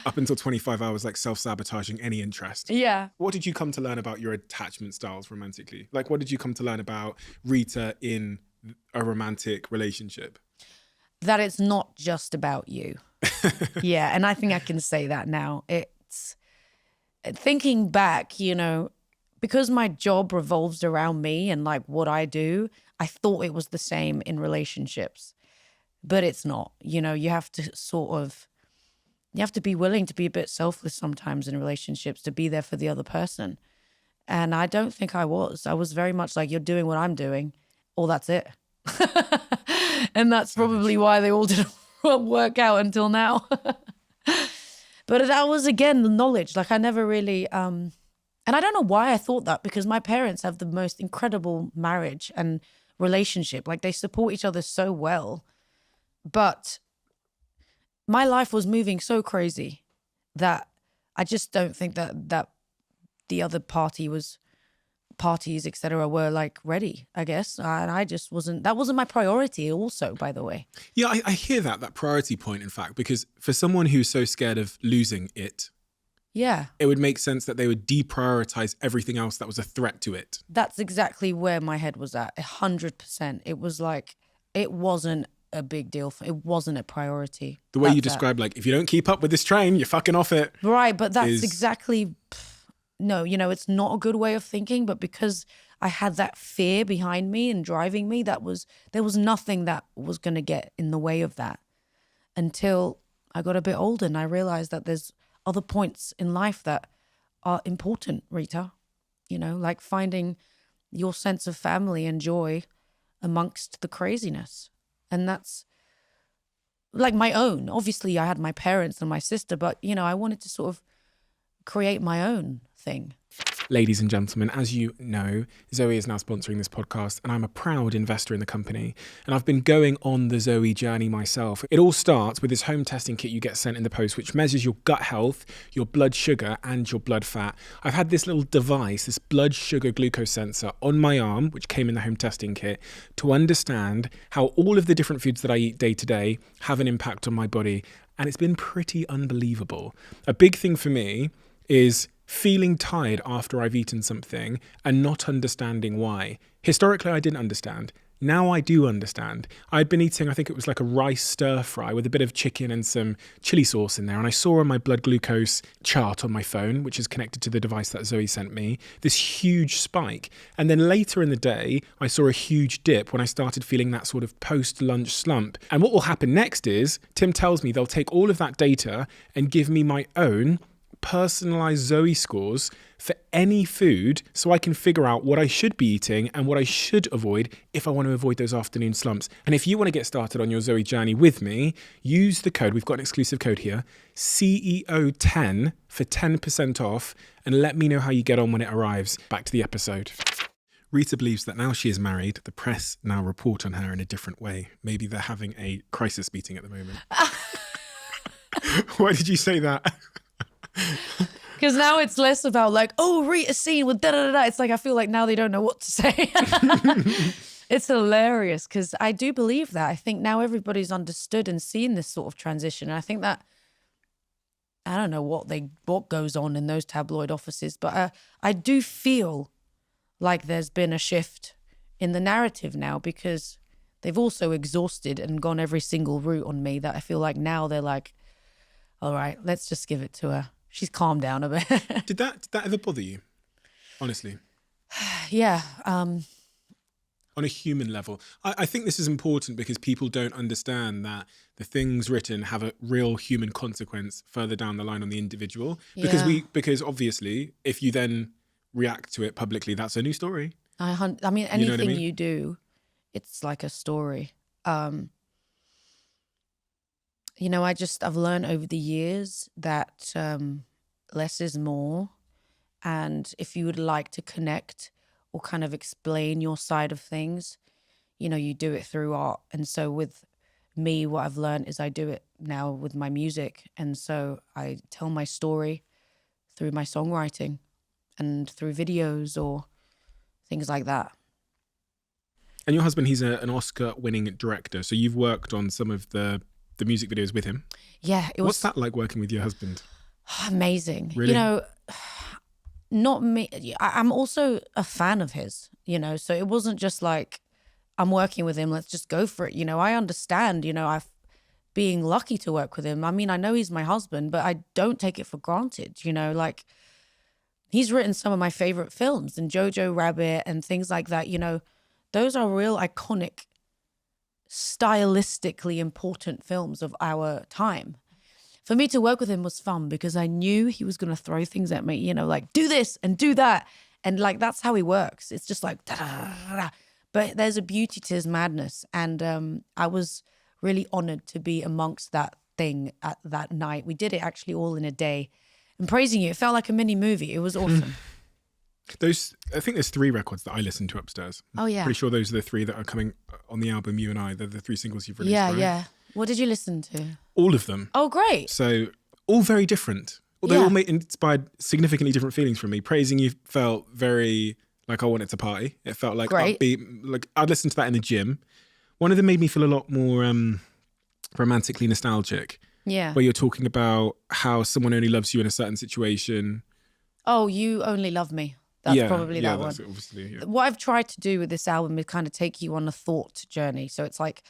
up until 25, I was like self-sabotaging any interest. Yeah. What did you come to learn about your attachment styles romantically? Like, what did you come to learn about Rita in a romantic relationship? That it's not just about you. Yeah. And I think I can say that now. It's thinking back, because my job revolves around me and like what I do, I thought it was the same in relationships. But it's not. You have to you have to be willing to be a bit selfless sometimes in relationships, to be there for the other person. And I don't think I was. I was very much like, you're doing what I'm doing, or that's it. And that's probably why they all didn't work out until now. But that was, again, the knowledge. Like I never really, and I don't know why I thought that, because my parents have the most incredible marriage and relationship. Like they support each other so well. But my life was moving so crazy that I just don't think that the other parties, etc., were like ready, I guess. And I just that wasn't my priority also, by the way. Yeah, I hear that priority point, in fact, because for someone who's so scared of losing it, yeah, it would make sense that they would deprioritize everything else that was a threat to it. That's exactly where my head was at, 100%. It was like, it wasn't a big deal. It wasn't a priority. The way you described, like, if you don't keep up with this train, you're fucking off it. Right, but that's exactly... No, it's not a good way of thinking, but because I had that fear behind me and driving me, there was nothing that was going to get in the way of that, until I got a bit older and I realized that there's other points in life that are important, Rita. Like finding your sense of family and joy amongst the craziness. And that's like my own. Obviously, I had my parents and my sister, but, I wanted to sort of create my own thing. Ladies and gentlemen, as you know, Zoe is now sponsoring this podcast, and I'm a proud investor in the company. And I've been going on the Zoe journey myself. It all starts with this home testing kit you get sent in the post, which measures your gut health, your blood sugar, and your blood fat. I've had this little device, this blood sugar glucose sensor on my arm, which came in the home testing kit, to understand how all of the different foods that I eat day to day have an impact on my body. And it's been pretty unbelievable. A big thing for me is feeling tired after I've eaten something and not understanding why. Historically, I didn't understand. Now I do understand. I'd been eating, I think it was like a rice stir fry with a bit of chicken and some chili sauce in there. And I saw on my blood glucose chart on my phone, which is connected to the device that Zoe sent me, this huge spike. And then later in the day, I saw a huge dip when I started feeling that sort of post-lunch slump. And what will happen next is, Tim tells me they'll take all of that data and give me my own personalized Zoe scores for any food so I can figure out what I should be eating and what I should avoid if I want to avoid those afternoon slumps. And if you want to get started on your Zoe journey with me, use the code, we've got an exclusive code here, CEO10 for 10% off, and let me know how you get on when it arrives. Back to the episode. Rita believes that now she is married, the press now report on her in a different way. Maybe they're having a crisis meeting at the moment. Why did you say that? Because now it's less about like, oh, Rita scene with da-da-da-da. It's like, I feel like now they don't know what to say. It's hilarious because I do believe that. I think now everybody's understood and seen this sort of transition. And I think that, I don't know what goes on in those tabloid offices, but I do feel like there's been a shift in the narrative now because they've also exhausted and gone every single route on me that I feel like now they're like, all right, let's just give it to her. She's calmed down a bit. Did that ever bother you? Honestly. Yeah. On a human level. I think this is important because people don't understand that the things written have a real human consequence further down the line on the individual. Because obviously, if you then react to it publicly, that's a new story. I mean, anything you do, it's like a story. You know, I've learned over the years that less is more. And if you would like to connect or kind of explain your side of things, you know, you do it through art. And so with me, what I've learned is I do it now with my music. And so I tell my story through my songwriting and through videos or things like that. And your husband, he's an Oscar-winning director. So you've worked on some of the music videos with him. Yeah. What's that like working with your husband? Amazing. Really? You know, not me. I'm also a fan of his, you know, so it wasn't just like I'm working with him, let's just go for it. You know, I understand, you know, I've being lucky to work with him. I mean, I know he's my husband, but I don't take it for granted, you know, like he's written some of my favorite films and Jojo Rabbit and things like that, you know, those are real iconic, stylistically important films of our time. For me to work with him was fun because I knew he was going to throw things at me, you know, like do this and do that. And like, that's how he works. It's just like, da-da-da-da-da. But there's a beauty to his madness. And I was really honored to be amongst that thing at that night. We did it actually all in a day. And praising you, it felt like a mini movie. It was awesome. I think there's 3 records that I listened to upstairs. Oh, yeah. Pretty sure those are the 3 that are coming on the album, You and I. They're the 3 singles you've released, Yeah, right? yeah. What did you listen to? All of them. Oh, great. So all very different. They Yeah. all inspired significantly different feelings from me. Praising You felt very like I wanted to party. It felt like Great. upbeat. Like I'd listen to that in the gym. One of them made me feel a lot more romantically nostalgic. Yeah. Where you're talking about how someone only loves you in a certain situation. Oh, You Only Love Me. That's probably that one. That's obviously, yeah. What I've tried to do with this album is kind of take you on a thought journey. So it's like,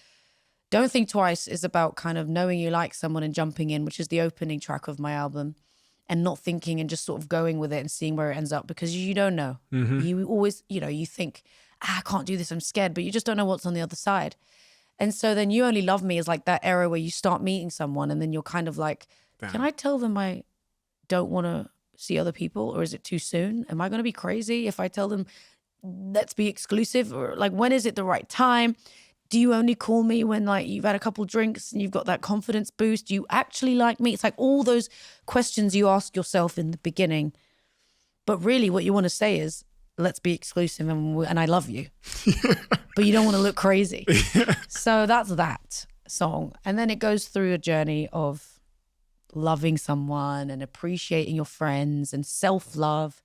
Don't Think Twice is about kind of knowing you like someone and jumping in, which is the opening track of my album, and not thinking and just sort of going with it and seeing where it ends up because you don't know. Mm-hmm. You always, you know, you think, I can't do this, I'm scared, but you just don't know what's on the other side. And so then You Only Love Me is like that era where you start meeting someone and then you're kind of like, can I tell them I don't want to see other people, or is it too soon? Am I going to be crazy if I tell them let's be exclusive? Or like, when is it the right time? Do you only call me when like you've had a couple drinks and you've got that confidence boost? Do you actually like me? It's like all those questions you ask yourself in the beginning. But really what you want to say is, let's be exclusive and I love you. But you don't want to look crazy. So that's that song. And then it goes through a journey of loving someone and appreciating your friends and self-love.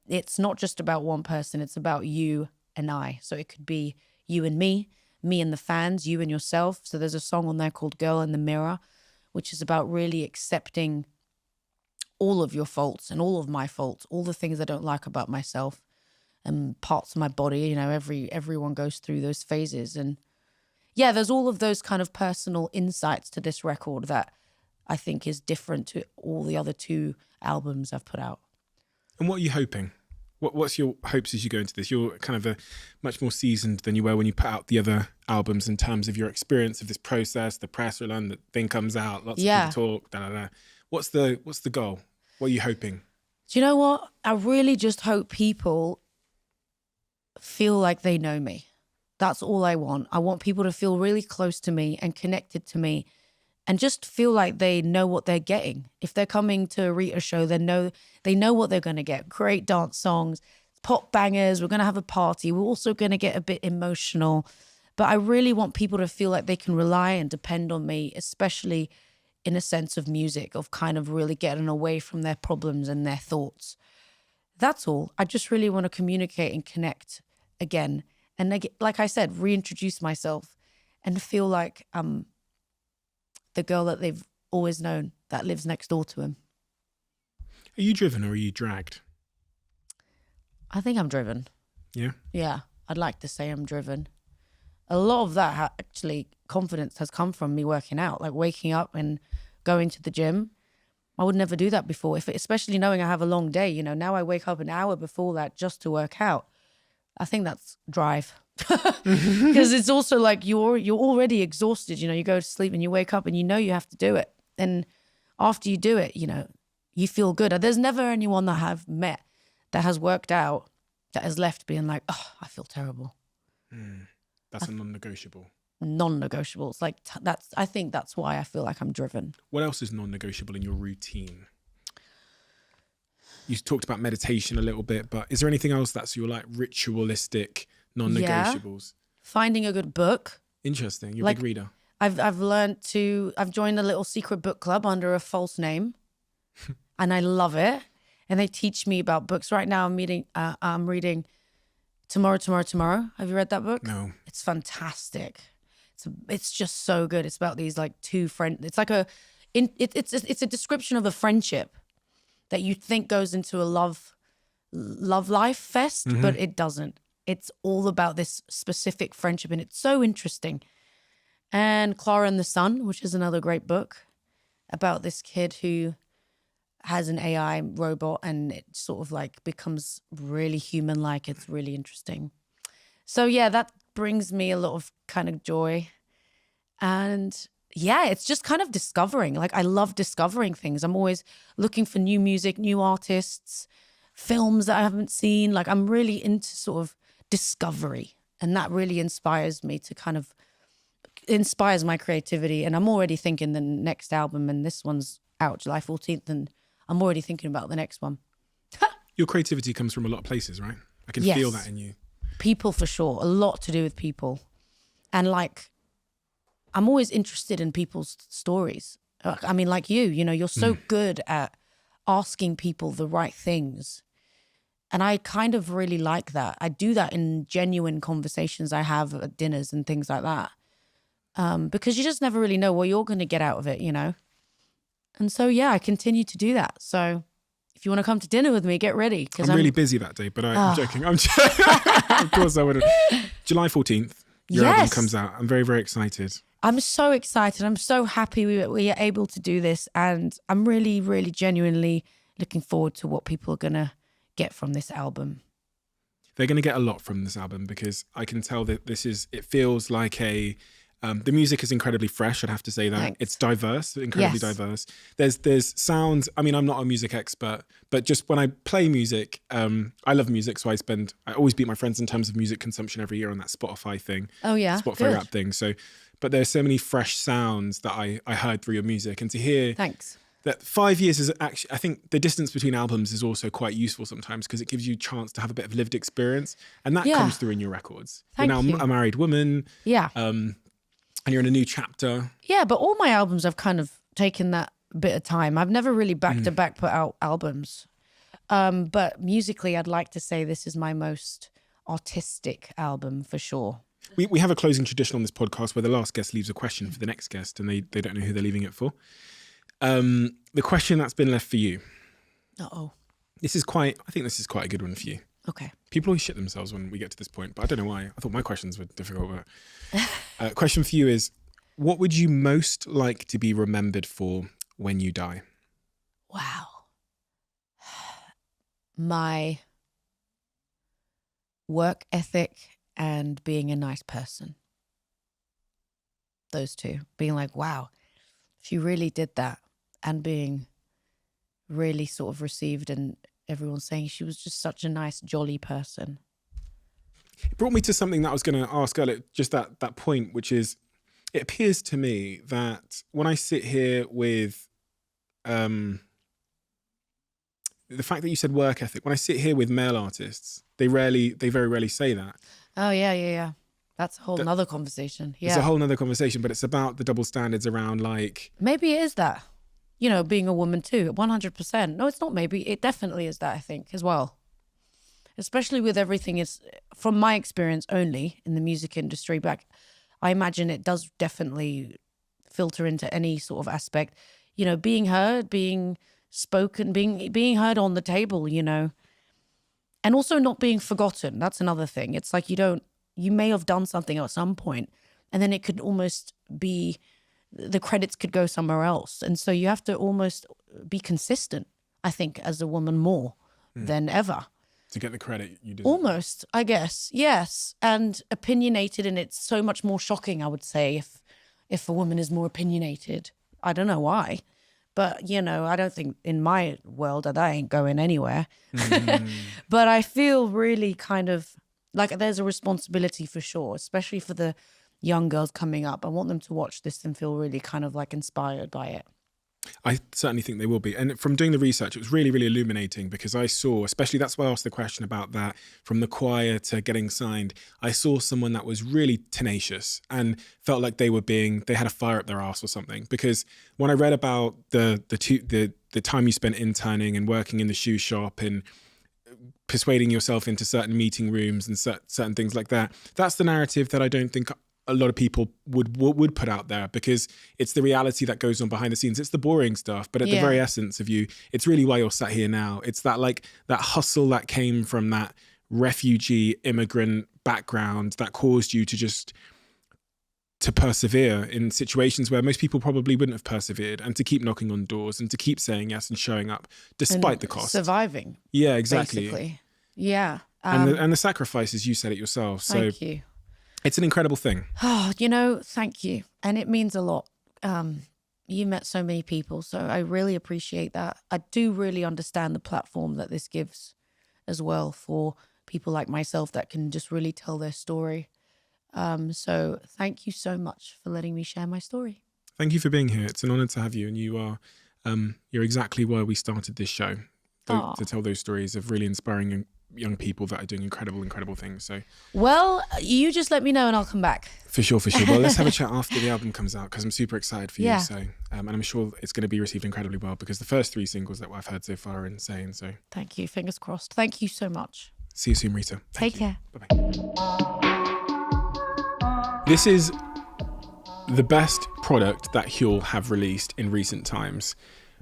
It's not just about one person, it's about you and I. So it could be you and me and the fans, you and yourself. So there's a song on there called Girl in the Mirror, which is about really accepting all of your faults and all of my faults, all the things I don't like about myself, and parts of my body. You know, everyone goes through those phases. And yeah, there's all of those kind of personal insights to this record that I think is different to all the other 2 albums I've put out. And what are you hoping? What's your hopes as you go into this? You're kind of much more seasoned than you were when you put out the other albums in terms of your experience of this process, the press run, the thing comes out, lots of people talk, da-da-da. What's the goal? What are you hoping? Do you know what? I really just hope people feel like they know me. That's all I want. I want people to feel really close to me and connected to me and just feel like they know what they're getting. If they're coming to a Rita show, they know what they're going to get. Great dance songs, pop bangers. We're going to have a party. We're also going to get a bit emotional. But I really want people to feel like they can rely and depend on me, especially in a sense of music, of kind of really getting away from their problems and their thoughts. That's all. I just really want to communicate and connect again. And like I said, reintroduce myself and feel like I'm the girl that they've always known that lives next door to him. Are you driven or are you dragged? I think I'm driven. Yeah? Yeah, I'd like to say I'm driven. A lot of that actually, confidence has come from me working out, like waking up and going to the gym. I would never do that before, especially knowing I have a long day. You know, now I wake up an hour before that just to work out. I think that's drive. Because it's also like you're already exhausted. You know, you go to sleep and you wake up and you know you have to do it. And after you do it, you know, you feel good. There's never anyone that I've met that has worked out that has left being like, oh, I feel terrible. That's a non-negotiable. Non-negotiable. It's like I think that's why I feel like I'm driven. What else is non-negotiable in your routine? You talked about meditation a little bit, but is there anything else that's your like ritualistic non-negotiables? Yeah. Finding a good book. Interesting. You're a Like, big reader. I've joined a little secret book club under a false name, and I love it. And they teach me about books. Right now, I'm reading Tomorrow. Have you read that book? No. It's fantastic. It's just so good. It's about these like 2 friends. It's like it's a description of a friendship that you think goes into a love life fest, but it doesn't. It's all about this specific friendship, and it's so interesting. And Clara and the Sun, which is another great book about this kid who has an AI robot and it sort of like becomes really human-like. It's really interesting. So yeah, that brings me a lot of kind of joy. And yeah, it's just kind of discovering. Like I love discovering things. I'm always looking for new music, new artists, films that I haven't seen. Like I'm really into sort of discovery, and that really inspires me to kind of inspires my creativity. And I'm already thinking the next album, and this one's out July 14th, and I'm already thinking about the next one. Your creativity comes from a lot of places, right? I can Yes. feel that in you. People for sure, a lot to do with people. And like, I'm always interested in people's stories. I mean, like you know, you're so good at asking people the right things. And I kind of really like that. I do that in genuine conversations I have at dinners and things like that. Because you just never really know what you're going to get out of it, you know? And so, yeah, I continue to do that. So if you want to come to dinner with me, get ready. I'm really busy that day, but I'm joking. I'm joking. Of course I would. July 14th, your album comes out. I'm very, very excited. I'm so excited. I'm so happy we are able to do this. And I'm really, really genuinely looking forward to what people are going to get from this album. They're going to get a lot from this album because I can tell that it feels like the music is incredibly fresh, I'd have to say that. Thanks. It's diverse, incredibly diverse. There's sounds, I mean, I'm not a music expert, but just when I play music, I love music, so I always beat my friends in terms of music consumption every year on that Spotify thing. Oh, yeah? Spotify Good. rap thing. So, but there's so many fresh sounds that I heard through your music, and to hear Thanks. that 5 years is actually, I think the distance between albums is also quite useful sometimes because it gives you a chance to have a bit of lived experience, and that comes through in your records. Thank you're now you. a married woman. Yeah. And you're in a new chapter. Yeah, but all my albums have kind of taken that bit of time. I've never really back to back put out albums. But musically, I'd like to say this is my most artistic album for sure. We have a closing tradition on this podcast where the last guest leaves a question for the next guest, and they don't know who they're leaving it for. The question that's been left for you. Uh-oh. I think this is quite a good one for you. Okay. People always shit themselves when we get to this point, but I don't know why. I thought my questions were difficult. But question for you is, what would you most like to be remembered for when you die? Wow. My work ethic and being a nice person. Those two. Being like, wow, she really did that. And being really sort of received and everyone saying she was just such a nice, jolly person. It brought me to something that I was going to ask earlier, just that point, which is, it appears to me that when I sit here with the fact that you said work ethic, when I sit here with male artists, they very rarely say that. Oh, yeah. That's a whole nother conversation. Yeah. It's a whole nother conversation, but it's about the double standards around like... Maybe it is that, being a woman too, 100%. No, it's not maybe. It definitely is that, I think, as well. Especially with everything is, from my experience only in the music industry, but I imagine it does definitely filter into any sort of aspect. Being heard, being spoken, being heard on the table, and also not being forgotten. That's another thing. It's like you may have done something at some point and then it could almost be, the credits could go somewhere else. And so you have to almost be consistent, I think, as a woman more than ever. To get the credit you deserve. Almost, I guess. Yes. And opinionated, and it's so much more shocking, I would say, if a woman is more opinionated. I don't know why. But, I don't think in my world that ain't going anywhere. But I feel really kind of like there's a responsibility for sure, especially for the young girls coming up. I want them to watch this and feel really kind of like inspired by it. I certainly think they will be. And from doing the research, it was really, really illuminating because I saw, especially that's why I asked the question about that, from the choir to getting signed, I saw someone that was really tenacious and felt like they had a fire up their ass or something. Because when I read about the time you spent interning and working in the shoe shop and persuading yourself into certain meeting rooms and certain things like that, that's the narrative that I don't think a lot of people would put out there, because it's the reality that goes on behind the scenes. It's the boring stuff, but at the very essence of you, it's really why you're sat here now. It's that hustle that came from that refugee immigrant background that caused you to persevere in situations where most people probably wouldn't have persevered, and to keep knocking on doors and to keep saying yes and showing up despite the cost. Surviving. Yeah, exactly. Basically. Yeah. And the sacrifices, you said it yourself. So thank you. It's an incredible thing. Oh, thank you. And it means a lot. You met so many people, so I really appreciate that. I do really understand the platform that this gives as well for people like myself that can just really tell their story. So thank you so much for letting me share my story. Thank you for being here. It's an honor to have you. And you are, you're exactly why we started this show, to tell those stories of really inspiring young people that are doing incredible things. So, well, you just let me know and I'll come back. For sure. Well, let's have a chat after the album comes out, because I'm super excited for you. So, and I'm sure it's going to be received incredibly well, because the first 3 singles that I've heard so far are insane. So, thank you. Fingers crossed. Thank you so much. See you soon, Rita. Take care. Bye-bye. This is the best product that Huel have released in recent times.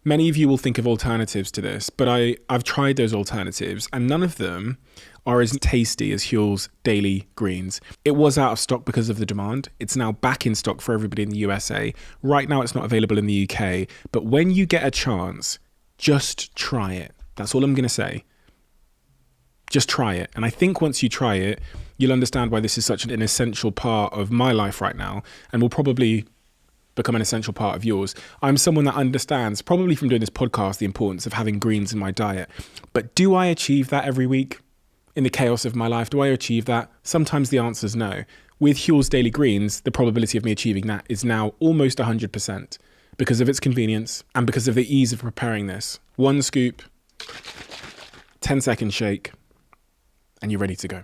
Many of you will think of alternatives to this, but I've tried those alternatives and none of them are as tasty as Huel's Daily Greens. It was out of stock because of the demand. It's now back in stock for everybody in the USA. Right now it's not available in the UK, but when you get a chance, just try it. That's all I'm going to say. Just try it. And I think once you try it, you'll understand why this is such an essential part of my life right now, and will probably become an essential part of yours. I'm someone that understands, probably from doing this podcast, the importance of having greens in my diet. But do I achieve that every week in the chaos of my life? Do I achieve that? Sometimes the answer is no. With Huel's Daily Greens, the probability of me achieving that is now almost 100% because of its convenience and because of the ease of preparing this. 1 scoop, 10-second shake, and you're ready to go.